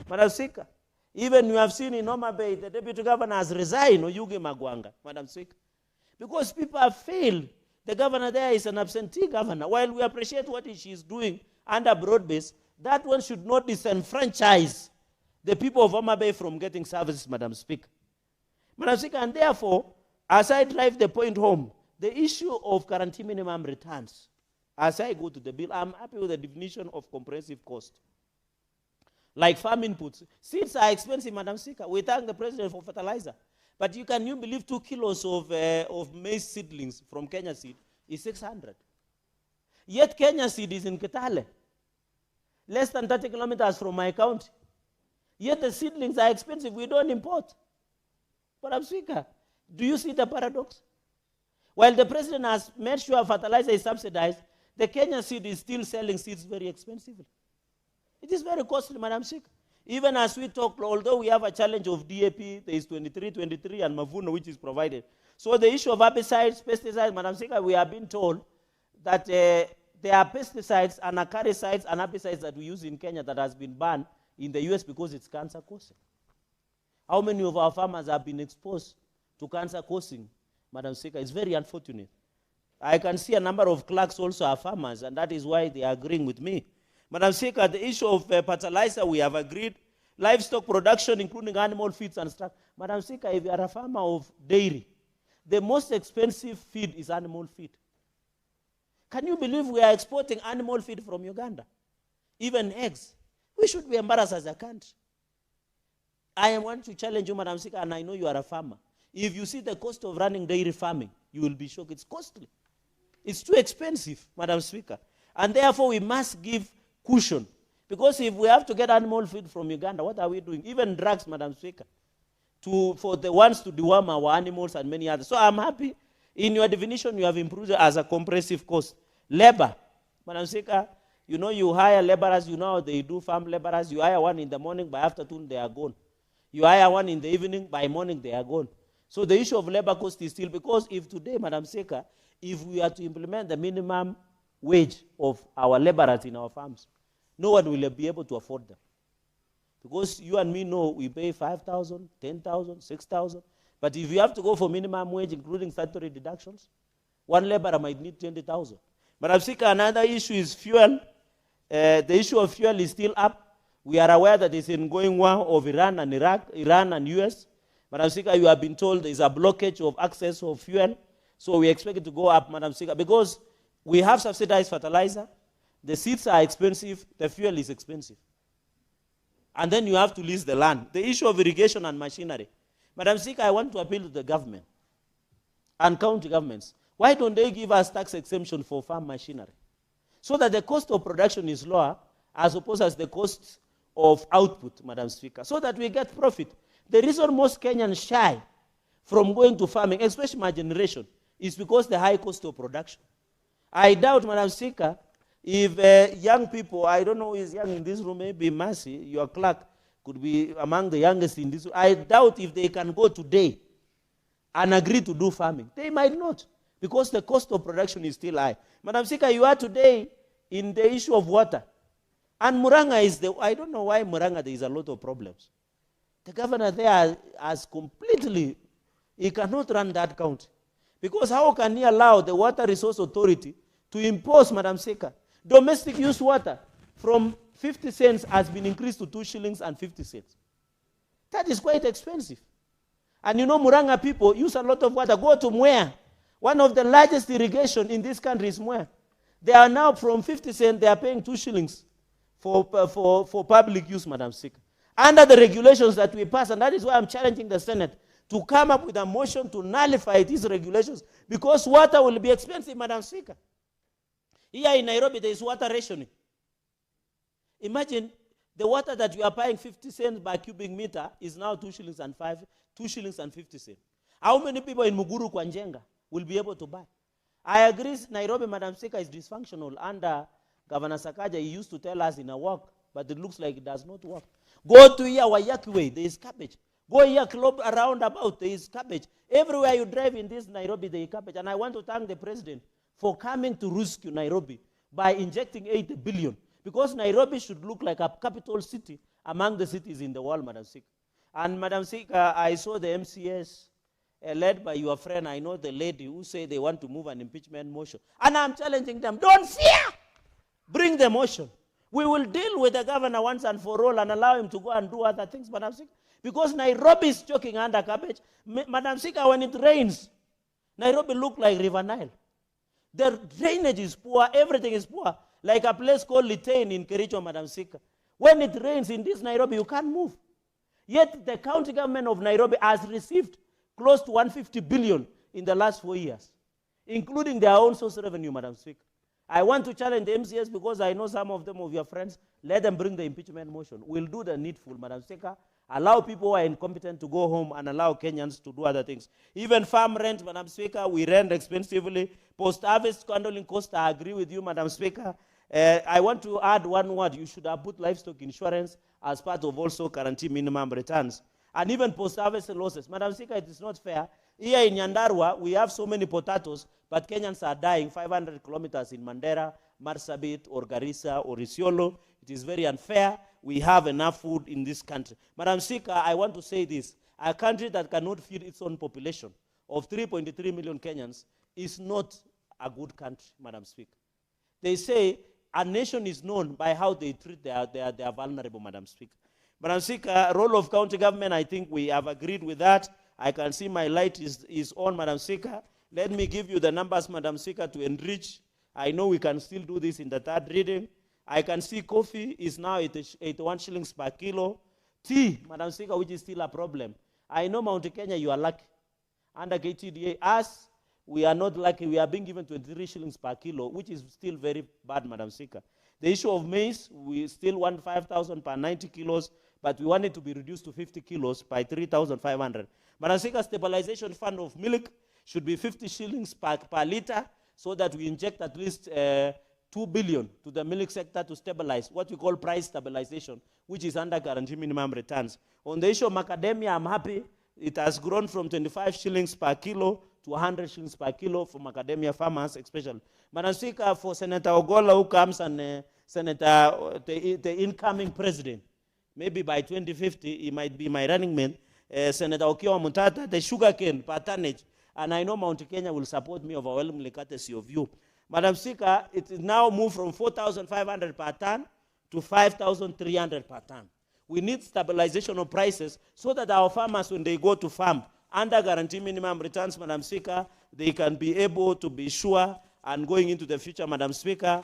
Madam Speaker. Even you have seen in Homa Bay, the deputy governor has resigned, Oyugi Magwanga, Madam Speaker, because people have failed. The governor there is an absentee governor. While we appreciate what she is doing under broad-based, that one should not disenfranchise the people of Homa Bay from getting services, Madam Speaker. Madam Speaker, and therefore, as I drive the point home, the issue of guaranteed minimum returns, as I go to the bill, I'm happy with the definition of comprehensive cost. Like farm inputs. Seeds are expensive, Madam Speaker. We thank the president for fertilizer. But you believe 2 kilos of maize seedlings from Kenya Seed is 600. Yet Kenya Seed is in Kitale, less than 30 kilometers from my county. Yet the seedlings are expensive. We don't import. Madam Speaker, do you see the paradox? While the president has made sure fertilizer is subsidized, the Kenya Seed is still selling seeds very expensively. It is very costly, Madam Speaker. Even as we talk, although we have a challenge of DAP, there is 23, and Mavuno, which is provided. So the issue of herbicides, pesticides, Madam Speaker, we have been told that there are pesticides and acaricides and herbicides that we use in Kenya that has been banned in the US because it's cancer causing. How many of our farmers have been exposed to cancer causing, Madam Speaker? It's very unfortunate. I can see a number of clerks also are farmers, and that is why they are agreeing with me. Madam Speaker, the issue of fertilizer, we have agreed. Livestock production, including animal feeds and stuff. Madam Speaker, if you are a farmer of dairy, the most expensive feed is animal feed. Can you believe we are exporting animal feed from Uganda? Even eggs. We should be embarrassed as a country. I want to challenge you, Madam Speaker, and I know you are a farmer. If you see the cost of running dairy farming, you will be shocked. It's costly. It's too expensive, Madam Speaker. And therefore, we must give cushion. Because if we have to get animal feed from Uganda, what are we doing? Even drugs, Madam Speaker, for the ones to deworm our animals and many others. So I'm happy. In your definition, you have improved it as a comprehensive cost. Labor, Madam Speaker, you know you hire laborers, you know how they do farm laborers. You hire one in the morning, by afternoon they are gone. You hire one in the evening, by morning they are gone. So the issue of labor cost is still, because if today, Madam Speaker, if we are to implement the minimum wage of our laborers in our farms, no one will be able to afford them. Because you and me know we pay 5,000, 10,000, 6,000. But if you have to go for minimum wage, including statutory deductions, one laborer might need 20,000. Madam Speaker, another issue is fuel. The issue of fuel is still up. We are aware that it's an ongoing war of Iran and Iraq, Iran and US. Madam Speaker, you have been told there is a blockage of access of fuel, so we expect it to go up, Madam Speaker, because we have subsidized fertilizer, the seeds are expensive, the fuel is expensive. And then you have to lease the land. The issue of irrigation and machinery. Madam Speaker, I want to appeal to the government and county governments. Why don't they give us tax exemption for farm machinery? So that the cost of production is lower as opposed as the cost of output, Madam Speaker, so that we get profit. The reason most Kenyans shy from going to farming, especially my generation, is because the high cost of production. I doubt, Madam Speaker, if young people, I don't know who is young in this room, maybe Mercy, your clerk, could be among the youngest in this room. I doubt if they can go today and agree to do farming. They might not, because the cost of production is still high. Madam Speaker, you are today in the issue of water. And Muranga is I don't know why Muranga there is a lot of problems. The governor there has completely, he cannot run that county. Because how can he allow the Water Resource Authority to impose, Madam Speaker, domestic use water from 50 cents has been increased to 2 shillings and 50 cents. That is quite expensive. And you know Muranga people use a lot of water. Go to Mwea. One of the largest irrigation in this country is Mwea. They are now from 50 cents, they are paying 2 shillings for public use, Madam Speaker. Under the regulations that we pass, and that is why I'm challenging the Senate to come up with a motion to nullify these regulations, because water will be expensive, Madam Speaker. Here in Nairobi, there is water rationing. Imagine the water that you are paying 50 cents per cubic meter is now 2 shillings and 50 cents. How many people in Muguru Kwanjenga will be able to buy? I agree Nairobi, Madam Speaker, is dysfunctional. Under Governor Sakaja, he used to tell us in a walk, but it looks like it does not work. Go to here, Wayaki Way, there is cabbage. Go here, club around about, there is cabbage. Everywhere you drive in this Nairobi, there is cabbage. And I want to thank the President for coming to rescue Nairobi by injecting 80 billion. Because Nairobi should look like a capital city among the cities in the world, Madam Speaker. And Madam Speaker, I saw the MCS led by your friend, I know the lady who say they want to move an impeachment motion. And I'm challenging them, don't fear! Bring the motion. We will deal with the governor once and for all and allow him to go and do other things, Madam Speaker. Because Nairobi is choking under cabbage. Madam Speaker, when it rains, Nairobi look like River Nile. The drainage is poor, everything is poor. Like a place called Litain in Kericho, Madam Speaker. When it rains in this Nairobi, you can't move. Yet the county government of Nairobi has received close to 150 billion in the last 4 years, including their own source revenue, Madam Speaker. I want to challenge the MCS because I know some of them of your friends. Let them bring the impeachment motion. We'll do the needful, Madam Speaker. Allow people who are incompetent to go home and allow Kenyans to do other things. Even farm rent, Madam Speaker, we rent expensively. Post-harvest handling cost, I agree with you, Madam Speaker. I want to add one word. You should have put livestock insurance as part of also guarantee minimum returns. And even post-harvest losses. Madam Speaker, it is not fair. Here in Nyandarua, we have so many potatoes, but Kenyans are dying 500 kilometers in Mandera, Marsabit, or Garissa, or Isiolo. It is very unfair. We have enough food in this country. Madam Speaker, I want to say this. A country that cannot feed its own population of 3.3 million Kenyans is not a good country, Madam Speaker. They say a nation is known by how they treat their vulnerable, Madam Speaker. Madam Speaker, role of county government, I think we have agreed with that. I can see my light is on, Madam Speaker. Let me give you the numbers, Madam Speaker, to enrich. I know we can still do this in the third reading. I can see coffee is now 81 shillings per kilo. Tea, Madam Speaker, which is still a problem. I know Mount Kenya, you are lucky. Under KTDA, us, we are not lucky. We are being given 23 shillings per kilo, which is still very bad, Madam Speaker. The issue of maize, we still want 5,000 per 90 kilos, but we want it to be reduced to 50 kilos by 3,500. Madam Speaker, stabilization fund of milk should be 50 shillings per liter, so that we inject at least 2 billion to the milk sector to stabilize what we call price stabilization, which is under guarantee minimum returns. On the issue of macadamia, I'm happy. It has grown from 25 shillings per kilo to 100 shillings per kilo for macadamia farmers, especially. Madam Speaker, for Senator Ogola, who comes, and the incoming president, maybe by 2050, he might be my running mate, Senator Okiya Mutata, the sugarcane per tonnage, and I know Mount Kenya will support me overwhelmingly courtesy of you. Madam Speaker, it is now moved from 4,500 per ton to 5,300 per ton. We need stabilization of prices so that our farmers, when they go to farm, under guarantee minimum returns, Madam Speaker, they can be able to be sure, and going into the future, Madam Speaker,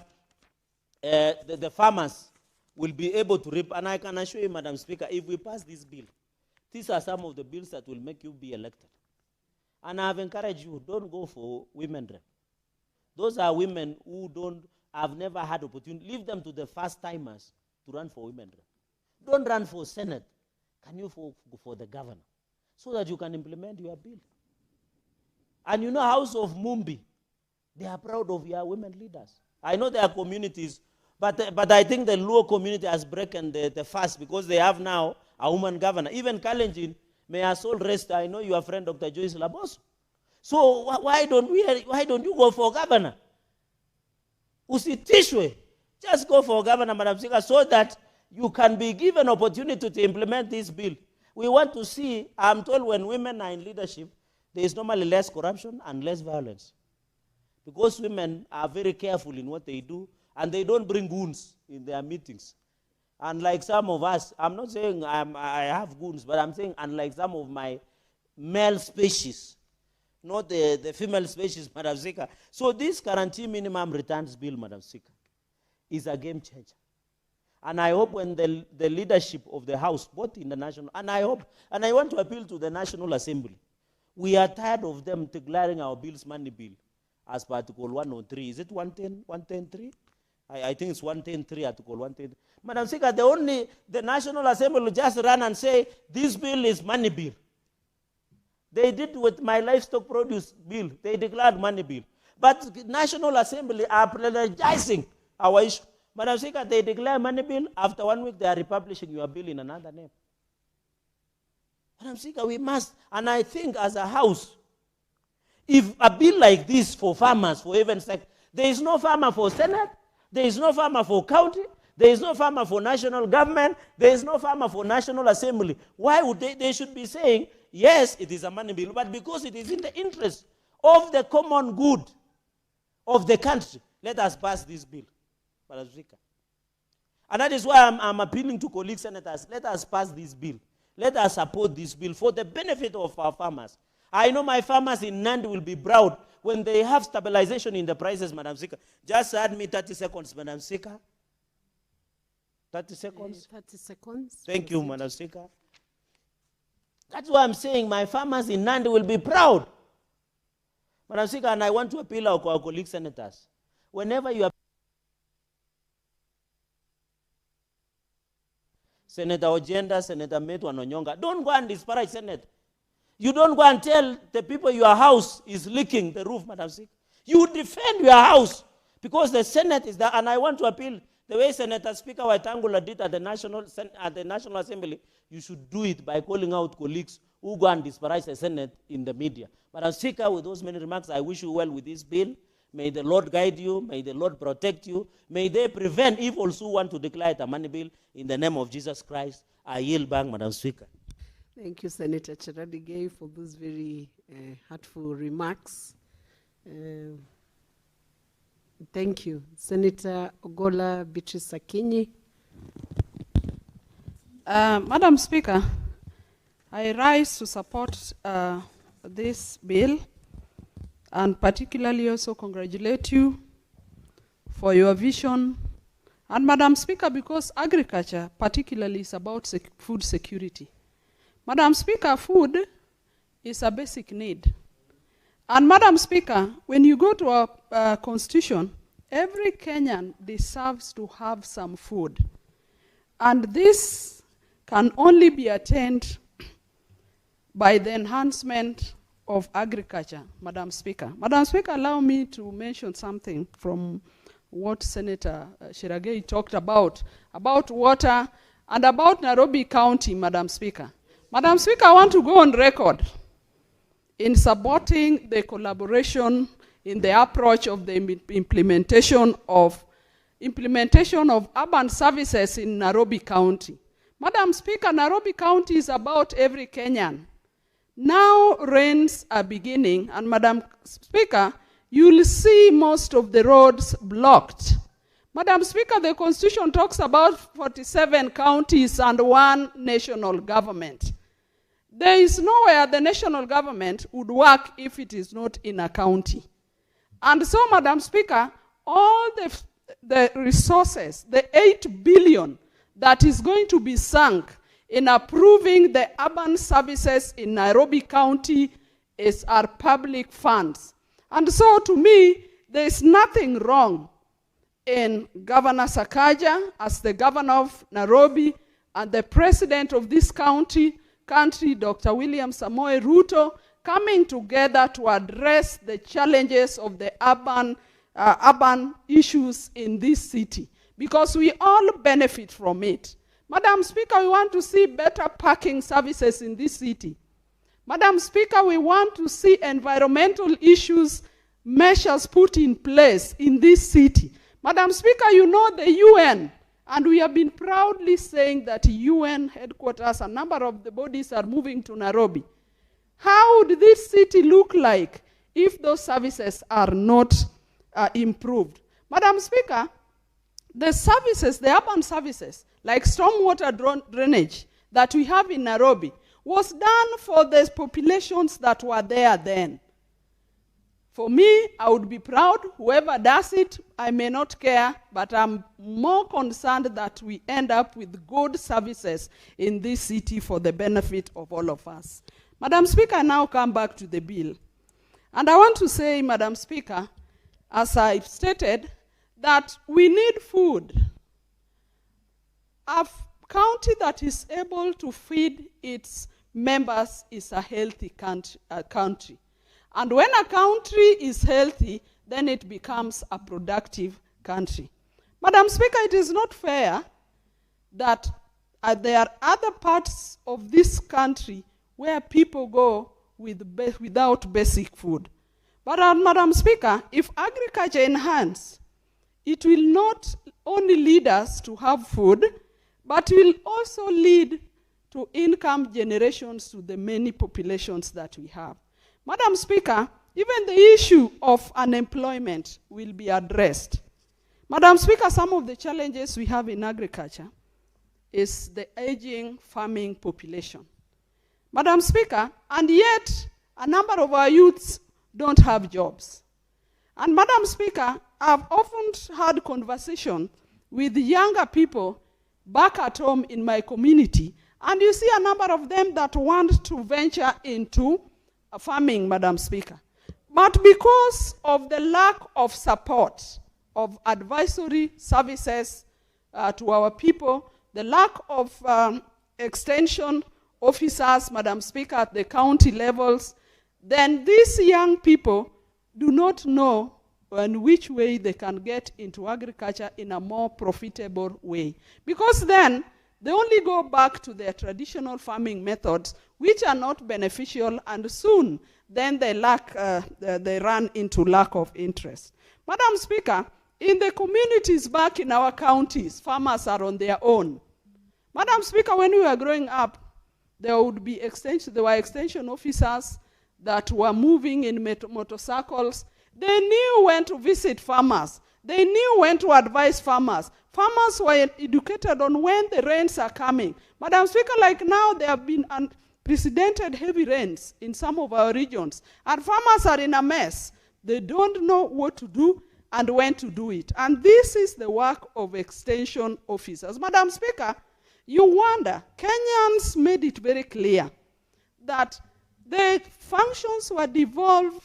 the farmers will be able to reap. And I can assure you, Madam Speaker, if we pass this bill, these are some of the bills that will make you be elected. And I have encouraged you, don't go for women rep. Those are women who have never had opportunity. Leave them to the first timers to run for women rep. Don't run for Senate. Can you go for the governor? So that you can implement your bill. And you know, House of Mumbi, they are proud of your women leaders. I know there are communities, but I think the Luo community has broken the fast because they have now a woman governor. Even Kalenjin, may her soul rest, I know your friend Dr. Joyce Laboso. So why don't you go for governor? Usitishwe. Just go for governor, Madam Speaker, so that you can be given opportunity to implement this bill. We want to see, I'm told when women are in leadership, there is normally less corruption and less violence. Because women are very careful in what they do, and they don't bring goons in their meetings. Unlike some of us, I'm not saying I have goons, but I'm saying unlike some of my male species, not the female species, Madam Speaker. So this guarantee minimum returns bill, Madam Speaker, is a game changer. And I hope when the leadership of the House, both in the national, and I want to appeal to the National Assembly, we are tired of them declaring our bills money bill as per Article 103. Is it 110.3? I think it's 110.3, Article 110. Madam Speaker, the National Assembly will just run and say, this bill is money bill. They did with my livestock produce bill. They declared money bill. But the National Assembly are apologizing our issue. Madam Speaker, they declare money bill. After 1 week, they are republishing your bill in another name. Madam Speaker, we must, and I think as a House, if a bill like this for farmers, for even sector, there is no farmer for Senate, there is no farmer for county, there is no farmer for national government, there is no farmer for National Assembly. Why would they should be saying, yes, it is a money bill, but because it is in the interest of the common good of the country, let us pass this bill. Madam Speaker. And that is why I'm appealing to colleague senators. Let us pass this bill. Let us support this bill for the benefit of our farmers. I know my farmers in Nandi will be proud when they have stabilization in the prices, Madam Speaker. Just add me 30 seconds, Madam Speaker. 30 seconds. 30 seconds. Thank you, Madam Speaker. That's why I'm saying my farmers in Nandi will be proud. Madam Speaker, and I want to appeal to our colleague senators. Whenever you are Senator Ojenda, Senator Metu Anonyonga, don't go and disparage Senate. You don't go and tell the people your house is leaking the roof, Madam Speaker. You defend your house because the Senate is there. And I want to appeal the way Senator Speaker Waitangula did at the National Assembly. You should do it by calling out colleagues who go and disparage the Senate in the media. Madam Speaker, with those many remarks, I wish you well with this bill. May the Lord guide you. May the Lord protect you. May they prevent evils who want to declare it a money bill. In the name of Jesus Christ, I yield back, Madam Speaker. Thank you, Senator Cherargei, for those very heartful remarks. Thank you. Senator Ogola Beatrice Akinyi. Madam Speaker, I rise to support this bill and particularly also congratulate you for your vision. And Madam Speaker, because agriculture particularly is about food security. Madam Speaker, food is a basic need. And Madam Speaker, when you go to our constitution, every Kenyan deserves to have some food. And this can only be attained by the enhancement of agriculture, Madam Speaker. Madam Speaker, allow me to mention something from what Senator Cherargei talked about water and about Nairobi County, Madam Speaker. Madam Speaker, I want to go on record in supporting the collaboration in the approach of the implementation of urban services in Nairobi County. Madam Speaker, Nairobi County is about every Kenyan. Now rains are beginning, and Madam Speaker, you'll see most of the roads blocked. Madam Speaker, the Constitution talks about 47 counties and one national government. There is nowhere the national government would work if it is not in a county. And so, Madam Speaker, all the resources, the 8 billion that is going to be sunk in approving the urban services in Nairobi County are public funds. And so, to me, there is nothing wrong in Governor Sakaja as the governor of Nairobi and the president of this country, Dr. William Samoei Ruto, coming together to address the challenges of the urban issues in this city, because we all benefit from it. Madam Speaker, we want to see better parking services in this city. Madam Speaker, we want to see environmental issues, measures put in place in this city. Madam Speaker, you know the UN, and we have been proudly saying that UN headquarters, a number of the bodies are moving to Nairobi. How would this city look like if those services are not improved? Madam Speaker, the services, the urban services, like stormwater drainage that we have in Nairobi, was done for the populations that were there then. For me, I would be proud. Whoever does it, I may not care, but I'm more concerned that we end up with good services in this city for the benefit of all of us. Madam Speaker, I now come back to the bill. And I want to say, Madam Speaker, as I've stated, that we need food. A county that is able to feed its members is a healthy country. And when a country is healthy, then it becomes a productive country. Madam Speaker, it is not fair that there are other parts of this country where people go without basic food. But Madam Speaker, if agriculture enhances, it will not only lead us to have food, but will also lead to income generations to the many populations that we have. Madam Speaker, even the issue of unemployment will be addressed. Madam Speaker, some of the challenges we have in agriculture is the aging farming population. Madam Speaker, and yet a number of our youths don't have jobs. And Madam Speaker, I've often had conversation with younger people back at home in my community, and you see a number of them that want to venture into farming, Madam Speaker. But because of the lack of support of advisory services to our people, the lack of extension officers, Madam Speaker, at the county levels, then these young people do not know in which way they can get into agriculture in a more profitable way. Because then they only go back to their traditional farming methods, which are not beneficial, and soon then they run into lack of interest. Madam Speaker, in the communities back in our counties, farmers are on their own. Madam Speaker, when we were growing up, there were extension officers that were moving in motorcycles. They knew when to visit farmers. They knew when to advise farmers. Farmers were educated on when the rains are coming. Madam Speaker, like now, there have been unprecedented heavy rains in some of our regions, and farmers are in a mess. They don't know what to do and when to do it. And this is the work of extension officers. Madam Speaker, you wonder, Kenyans made it very clear that the functions were devolved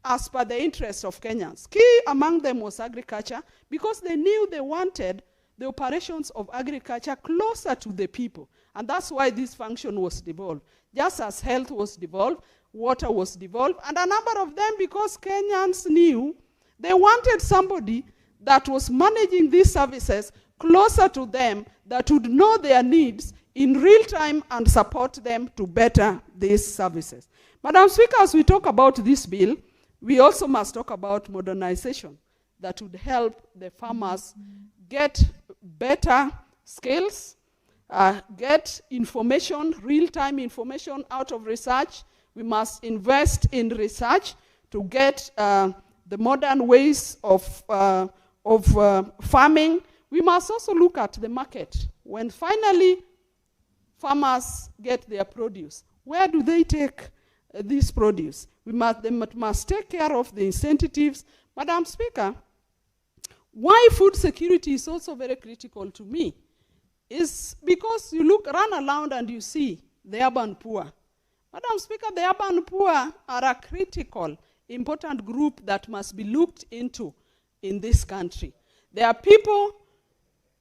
as per the interests of Kenyans. Key among them was agriculture, because they knew they wanted the operations of agriculture closer to the people. And that's why this function was devolved. Just as health was devolved, water was devolved, and a number of them, because Kenyans knew they wanted somebody that was managing these services closer to them, that would know their needs in real time and support them to better these services. Madam Speaker, as we talk about this bill, we also must talk about modernization that would help the farmers get better skills, get information, real-time information out of research. We must invest in research to get the modern ways of farming, we must also look at the market. When finally farmers get their produce, where do they take this produce? They must take care of the incentives. Madam Speaker, why food security is also very critical to me is because you run around and you see the urban poor. Madam Speaker, the urban poor are a critical, important group that must be looked into in this country. There are people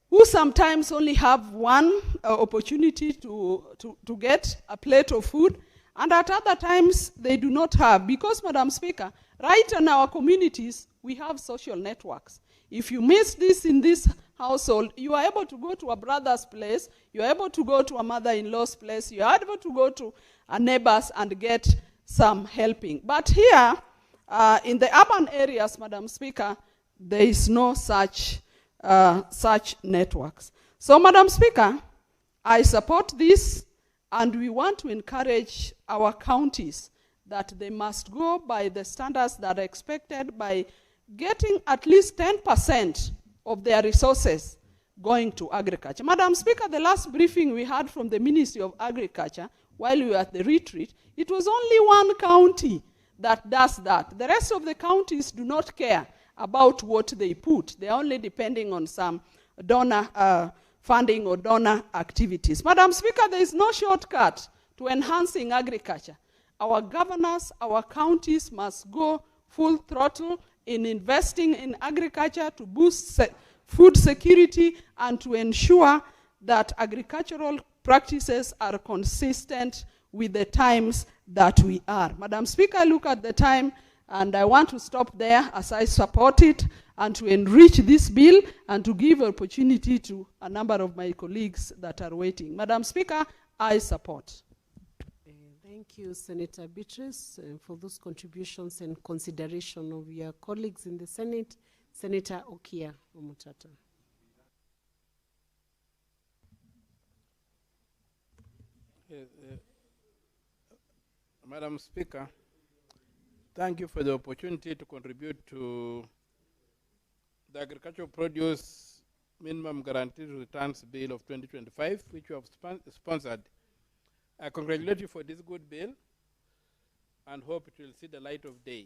who sometimes only have one opportunity to get a plate of food, and at other times they do not have. Because, Madam Speaker, right in our communities, we have social networks. If you miss this in this household, you are able to go to a brother's place, you are able to go to a mother-in-law's place, you are able to go to a neighbor's and get some helping. But here, in the urban areas, Madam Speaker, there is no such networks. So, Madam Speaker, I support this, and we want to encourage our counties that they must go by the standards that are expected by getting at least 10% of their resources going to agriculture. Madam Speaker, the last briefing we had from the Ministry of Agriculture while we were at the retreat, it was only one county that does that. The rest of the counties do not care about what they put. They are only depending on some donor funding or donor activities. Madam Speaker, there is no shortcut to enhancing agriculture. Our governors, our counties must go full throttle in investing in agriculture to boost food security and to ensure that agricultural practices are consistent with the times that we are. Madam Speaker, look at the time, and I want to stop there as I support it and to enrich this bill and to give opportunity to a number of my colleagues that are waiting. Madam Speaker, I support. Thank you, Senator Beatrice, for those contributions and consideration of your colleagues in the Senate. Senator Okia Omutata. Madam Speaker, thank you for the opportunity to contribute to the Agricultural Produce Minimum Guaranteed Returns Bill of 2025, which you have sponsored. I congratulate you for this good bill and hope it will see the light of day.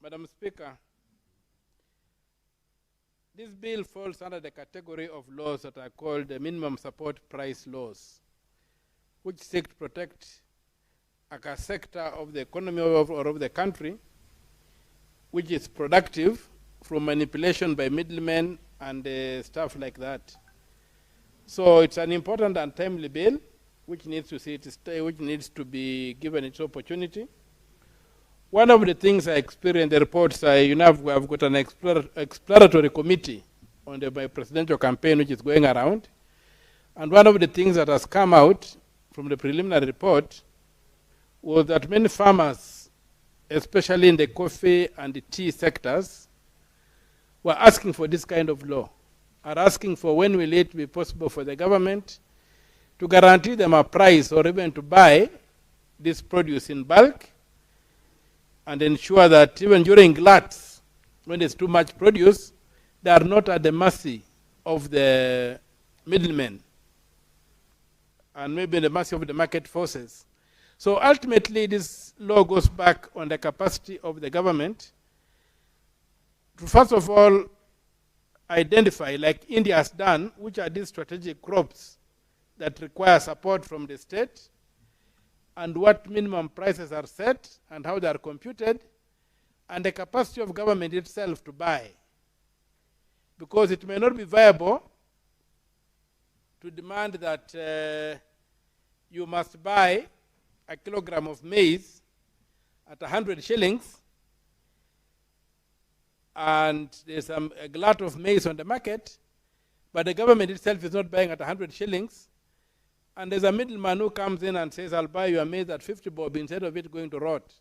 Madam Speaker, this bill falls under the category of laws that are called the minimum support price laws, which seek to protect a sector of the economy or of the country which is productive from manipulation by middlemen and stuff like that. So it's an important and timely bill which needs to see it stay, which needs to be given its opportunity. One of the things I experienced in the reports, I've got an exploratory committee on my presidential campaign which is going around. And one of the things that has come out from the preliminary report was that many farmers, especially in the coffee and the tea sectors, were asking for this kind of law, are asking for when will it be possible for the government to guarantee them a price or even to buy this produce in bulk and ensure that even during gluts, when there's too much produce, they are not at the mercy of the middlemen and maybe the mercy of the market forces. So ultimately, this law goes back on the capacity of the government to, first of all, identify, like India has done, which are these strategic crops that require support from the state, and what minimum prices are set and how they are computed, and the capacity of government itself to buy. Because it may not be viable to demand that you must buy a kilogram of maize at 100 shillings, and there's a glut of maize on the market, but the government itself is not buying at 100 shillings, and there's a middleman who comes in and says, I'll buy your maize at 50 bob instead of it going to rot.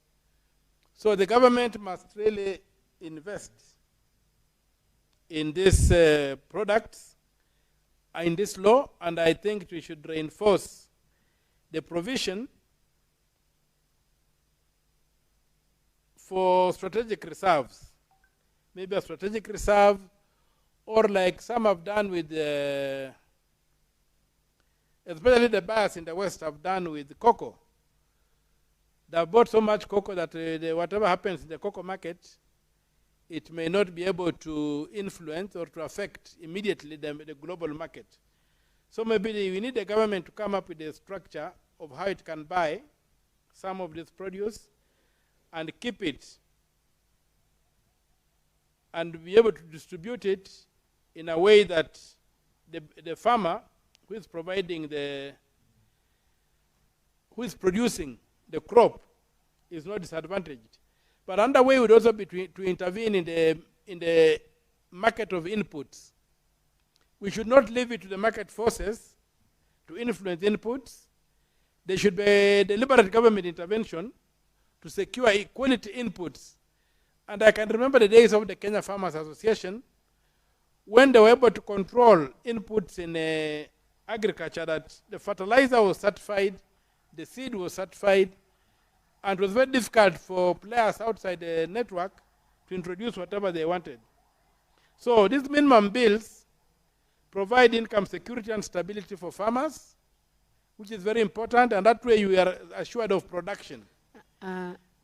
So the government must really invest in these products, in this law, and I think we should reinforce the provision for strategic reserves maybe a strategic reserve, or like some have done with, especially the buyers in the West have done with cocoa. They have bought so much cocoa that whatever happens in the cocoa market, it may not be able to influence or to affect immediately the global market. So maybe we need the government to come up with a structure of how it can buy some of this produce and keep it and be able to distribute it in a way that the farmer who is providing who is producing the crop is not disadvantaged. But another way would also be to intervene in the market of inputs. We should not leave it to the market forces to influence inputs. There should be deliberate government intervention to secure equality inputs. And I can remember the days of the Kenya Farmers Association when they were able to control inputs in agriculture, that the fertilizer was certified, the seed was certified, and it was very difficult for players outside the network to introduce whatever they wanted. So these minimum bills provide income security and stability for farmers, which is very important, and that way you are assured of production.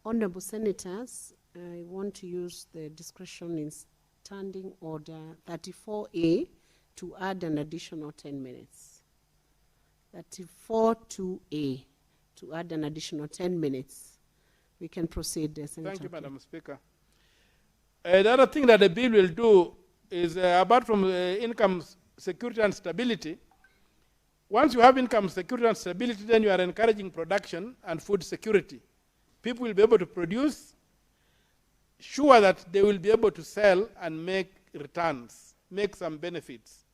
Honorable Senators, I want to use the discretion in Standing Order 34A to add an additional 10 minutes. 34-2A to add an additional 10 minutes. We can proceed, Senator. Thank you, Madam Speaker. The other thing that the bill will do is, apart from income security and stability, once you have income security and stability, then you are encouraging production and food security. People will be able to produce, sure that they will be able to sell and make returns, make some benefits.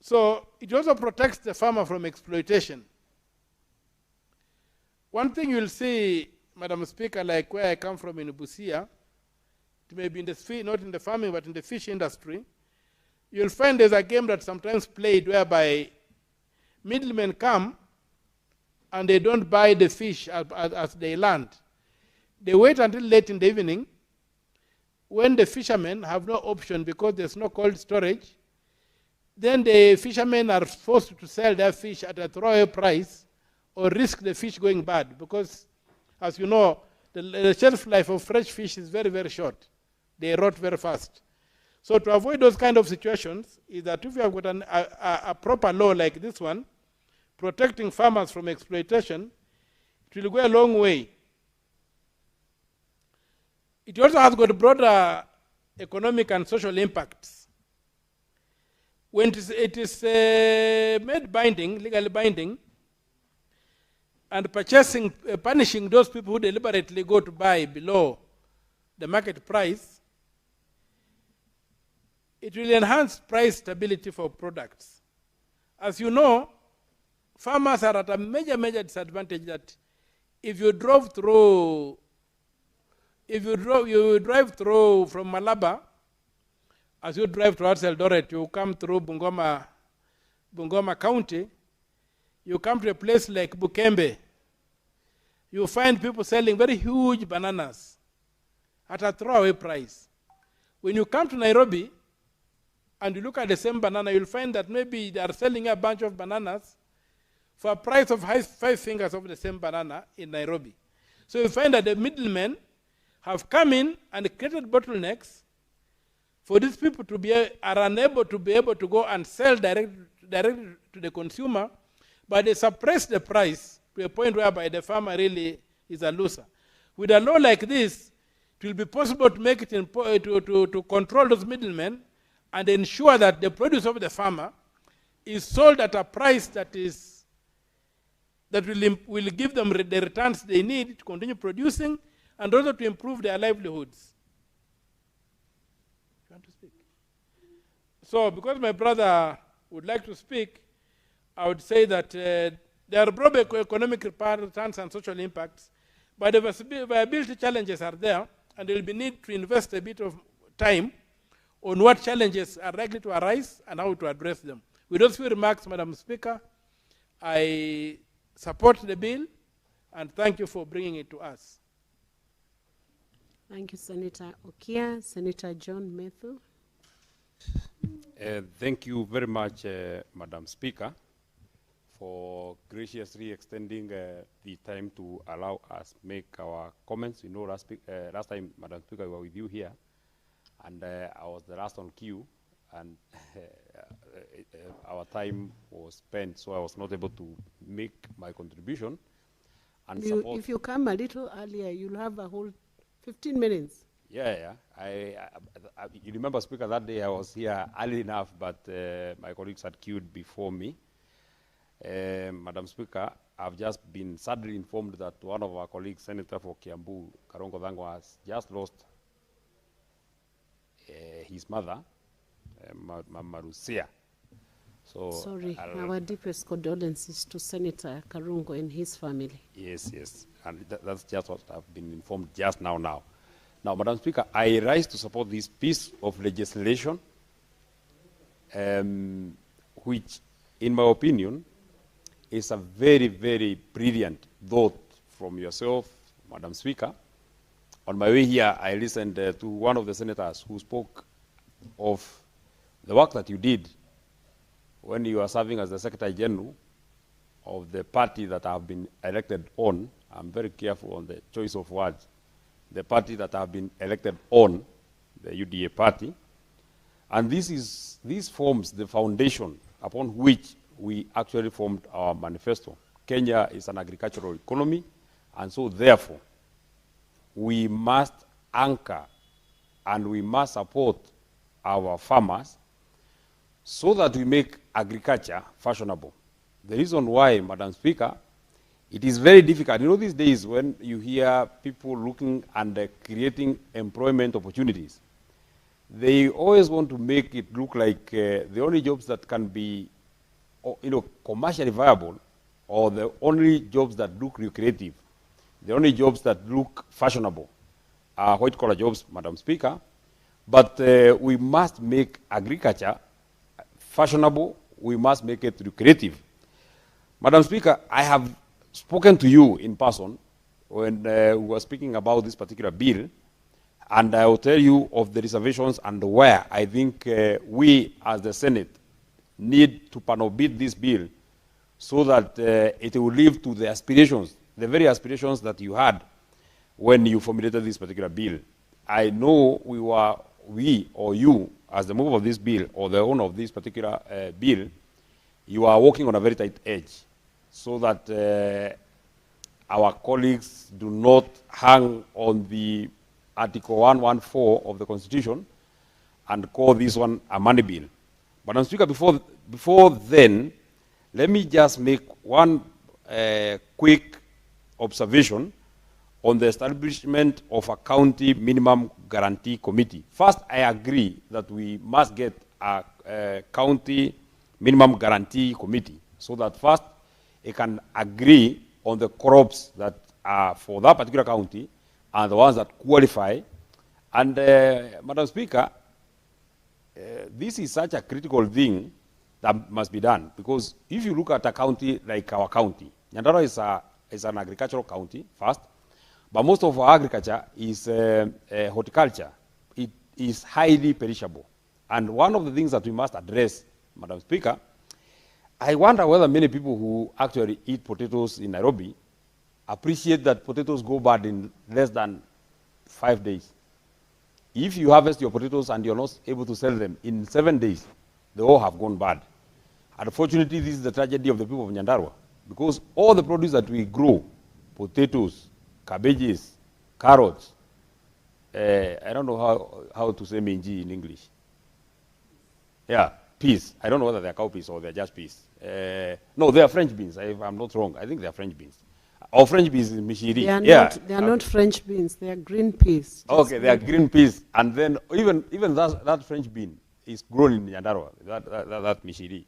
So it also protects the farmer from exploitation. One thing you'll see, Madam Speaker, like where I come from in Busia, it may be in the not in the farming, but in the fish industry, you'll find there's a game that's sometimes played whereby middlemen come and they don't buy the fish as they land. They wait until late in the evening when the fishermen have no option because there's no cold storage. Then the fishermen are forced to sell their fish at a throwaway price or risk the fish going bad because, as you know, the shelf life of fresh fish is very, very short. They rot very fast. So to avoid those kind of situations is that if you have got a proper law like this one, protecting farmers from exploitation, it will go a long way. It also has got broader economic and social impacts. When it is made binding, legally binding, and punishing those people who deliberately go to buy below the market price, it will enhance price stability for products. As you know, farmers are at a major, major disadvantage that if you drive through from Malaba, as you drive towards Eldoret, you come through Bungoma County, you come to a place like Bukembe, you find people selling very huge bananas at a throwaway price. When you come to Nairobi and you look at the same banana, you'll find that maybe they are selling a bunch of bananas for a price of 5 fingers of the same banana in Nairobi. So you find that the middlemen have come in and created bottlenecks for these people are unable to be able to go and sell direct to the consumer, but they suppress the price to a point whereby the farmer really is a loser. With a law like this, it will be possible to make it to control those middlemen and ensure that the produce of the farmer is sold at a price that will give them the returns they need to continue producing and also to improve their livelihoods. You want to speak? So, because my brother would like to speak, I would say that there are probably economic returns and social impacts, but the viability challenges are there, and there will be need to invest a bit of time on what challenges are likely to arise and how to address them. With those few remarks, Madam Speaker, I support the bill and thank you for bringing it to us. Thank you, Senator Okia. Senator John Methu. Thank you very much, Madam Speaker, for graciously extending the time to allow us make our comments. You know, last time, Madam Speaker, we were with you here, and I was the last on queue, and our time was spent, so I was not able to make my contribution. And If you come a little earlier, you'll have a whole 15 minutes. Yeah. You remember, Speaker, that day I was here early enough, but my colleagues had queued before me. Madam Speaker, I've just been sadly informed that one of our colleagues, Senator for Kiambu, Karongo Dhango, has just lost his mother, Mama Rusia. So Sorry, our deepest condolences to Senator Karungo and his family. Yes, and that's just what I've been informed just now. Now, Madam Speaker, I rise to support this piece of legislation, which, in my opinion, is a very, very brilliant thought from yourself, Madam Speaker. On my way here, I listened to one of the senators who spoke of the work that you did when you are serving as the Secretary General of the party that I have been elected on. I'm very careful on the choice of words. The party that I have been elected on, the UDA party. And this forms the foundation upon which we actually formed our manifesto. Kenya is an agricultural economy, and so therefore, we must anchor and we must support our farmers so that we make agriculture fashionable. The reason why, Madam Speaker, it is very difficult. You know, these days when you hear people looking and creating employment opportunities, they always want to make it look like the only jobs that can be, commercially viable, or the only jobs that look lucrative, the only jobs that look fashionable are white-collar jobs, Madam Speaker. But we must make agriculture fashionable. We must make it lucrative. Madam Speaker, I have spoken to you in person when we were speaking about this particular bill, and I will tell you of the reservations and where I think we as the Senate need to panel beat this bill so that it will live to the aspirations, the very aspirations that you had when you formulated this particular bill. I know we or you, as the mover of this bill or the owner of this particular bill, you are working on a very tight edge so that our colleagues do not hang on the Article 114 of the Constitution and call this one a money bill. But, Madam Speaker, before then, let me just make one quick observation on the establishment of a county minimum guarantee committee. First, I agree that we must get a county minimum guarantee committee so that first it can agree on the crops that are for that particular county and the ones that qualify. And Madam Speaker, this is such a critical thing that must be done, because if you look at a county like our county, Nyandarua is an agricultural county first, but most of our agriculture is horticulture. It is highly perishable. And one of the things that we must address, Madam Speaker, I wonder whether many people who actually eat potatoes in Nairobi appreciate that potatoes go bad in less than 5 days. If you harvest your potatoes and you're not able to sell them in 7 days, they all have gone bad. Unfortunately, this is the tragedy of the people of Nyandarua, because all the produce that we grow, potatoes, cabbages, carrots, I don't know how to say minji in English. Yeah, peas. I don't know whether they're cowpeas or they're just peas. No, they are French beans, if I'm not wrong. I think they're French beans. Or French beans is Mishiri. They are not French beans, they are green peas. Okay, they are green peas. And then even that French bean is grown in Nyandarua, that Mishiri.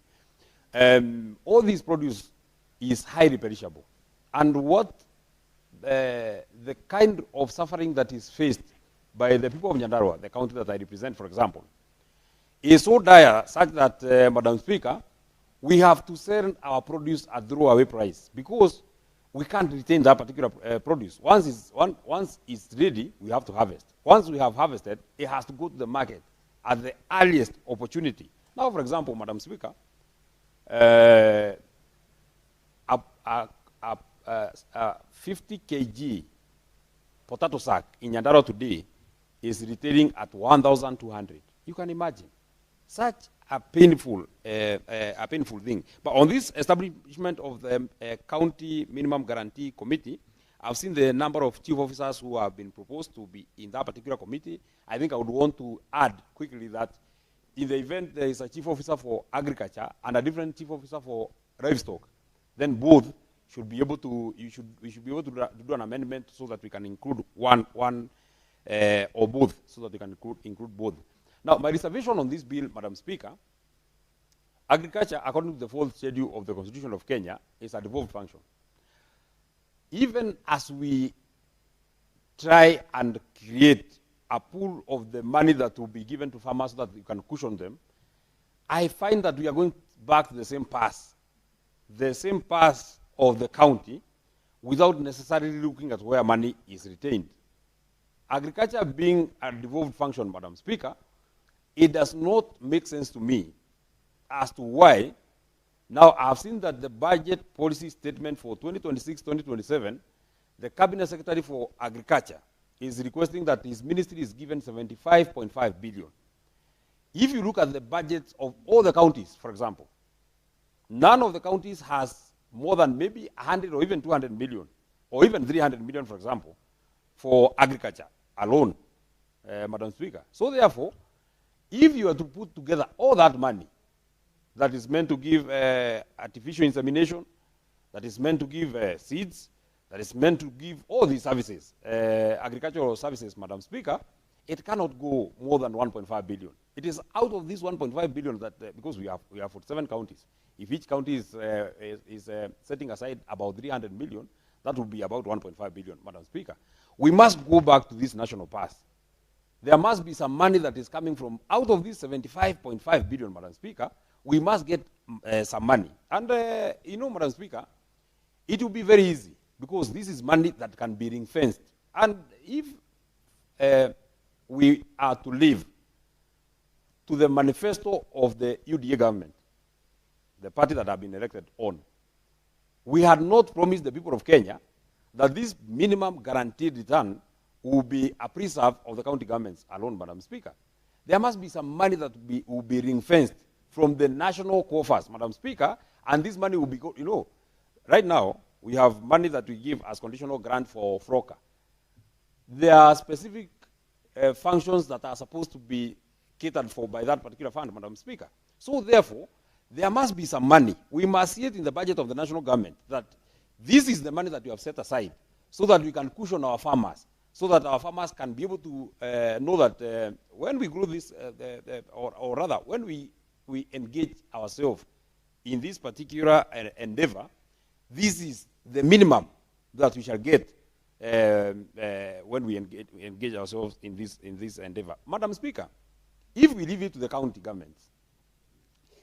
All these produce is highly perishable. And what the kind of suffering that is faced by the people of Nyandarua, the county that I represent, for example, is so dire such that, Madam Speaker, we have to sell our produce at throwaway price, because we can't retain that particular produce. Once it's ready, we have to harvest. Once we have harvested, it has to go to the market at the earliest opportunity. Now, for example, Madam Speaker, a 50 kg potato sack in Nyandarua today is retailing at 1,200. You can imagine such a painful thing. But on this establishment of the County Minimum Guarantee Committee, I've seen the number of chief officers who have been proposed to be in that particular committee. I think I would want to add quickly that in the event there is a chief officer for agriculture and a different chief officer for livestock, then both should be able to, we should be able to do an amendment so that we can include one or both, so that we can include both. Now, my reservation on this bill, Madam Speaker, agriculture, according to the 4th schedule of the Constitution of Kenya, is a devolved function. Even as we try and create a pool of the money that will be given to farmers so that we can cushion them, I find that we are going back to the same path of the county without necessarily looking at where money is retained. Agriculture being a devolved function, Madam Speaker, it does not make sense to me as to why. Now, I've seen that the budget policy statement for 2026-2027, the Cabinet Secretary for Agriculture is requesting that his ministry is given 75.5 billion. If you look at the budgets of all the counties, for example, none of the counties has more than maybe 100 or even 200 million, or even 300 million, for example, for agriculture alone, Madam Speaker. So therefore, if you are to put together all that money that is meant to give artificial insemination, that is meant to give seeds, that is meant to give all these services, agricultural services, Madam Speaker, it cannot go more than 1.5 billion. It is out of this 1.5 billion that, because we have 47 counties, if each county is setting aside about 300 million, that would be about 1.5 billion, Madam Speaker. We must go back to this national path. There must be some money that is coming from out of this 75.5 billion, Madam Speaker. We must get some money. And, you know, Madam Speaker, it will be very easy because this is money that can be ring-fenced. And if we are to live to the manifesto of the UDA government, the party that have been elected on, we had not promised the people of Kenya that this minimum guaranteed return will be a preserve of the county governments alone, Madam Speaker. There must be some money that will be ring-fenced from the national coffers, Madam Speaker, and this money will be, you know, right now, we have money that we give as conditional grant for FROCA. There are specific functions that are supposed to be catered for by that particular fund, Madam Speaker. So therefore, there must be some money. We must see it in the budget of the national government that this is the money that we have set aside so that we can cushion our farmers, so that our farmers can be able to know that when we grow this, or rather, when we engage ourselves in this particular endeavor, this is the minimum that we shall get when we engage ourselves in this endeavor. Madam Speaker, if we leave it to the county governments,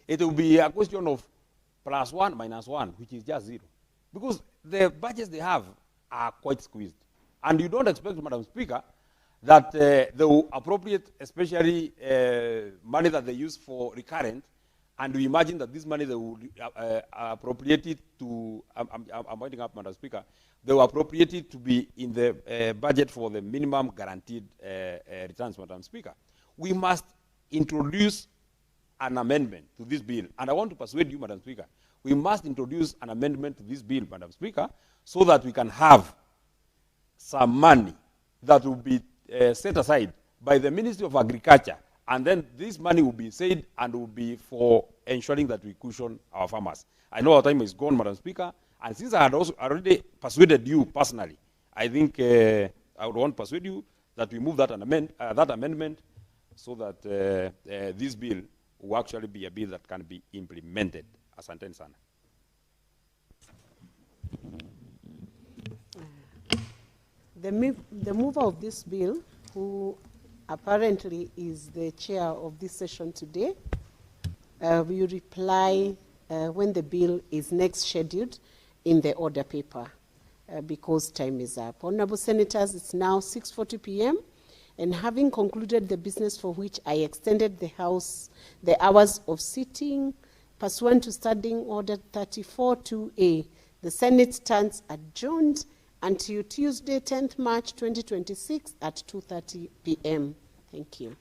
it will be a question of +1 -1, which is just 0. Because the budgets they have are quite squeezed. And you don't expect, Madam Speaker, that they will appropriate especially money that they use for recurrent, and we imagine that this money they will appropriate it to, I'm winding up, Madam Speaker, they will appropriate it to be in the budget for the minimum guaranteed returns, Madam Speaker. We must introduce an amendment to this bill, and I want to persuade you, Madam Speaker, we must introduce an amendment to this bill, Madam Speaker, so that we can have some money that will be set aside by the Ministry of Agriculture, and then this money will be saved and will be for ensuring that we cushion our farmers. I know our time is gone, Madam Speaker, and since I had also already persuaded you personally, I think I would want to persuade you that we move that amendment so that this bill will actually be a bill that can be implemented. Asanteni sana. The mover of this bill, who apparently is the chair of this session today, will reply when the bill is next scheduled in the order paper. because time is up. Honorable Senators, it's now 6:40 p.m. and having concluded the business for which I extended the hours of sitting pursuant to Standing Order 34-2A, the Senate stands adjourned until Tuesday, 10th March 2026 at 2:30 p.m. Thank you.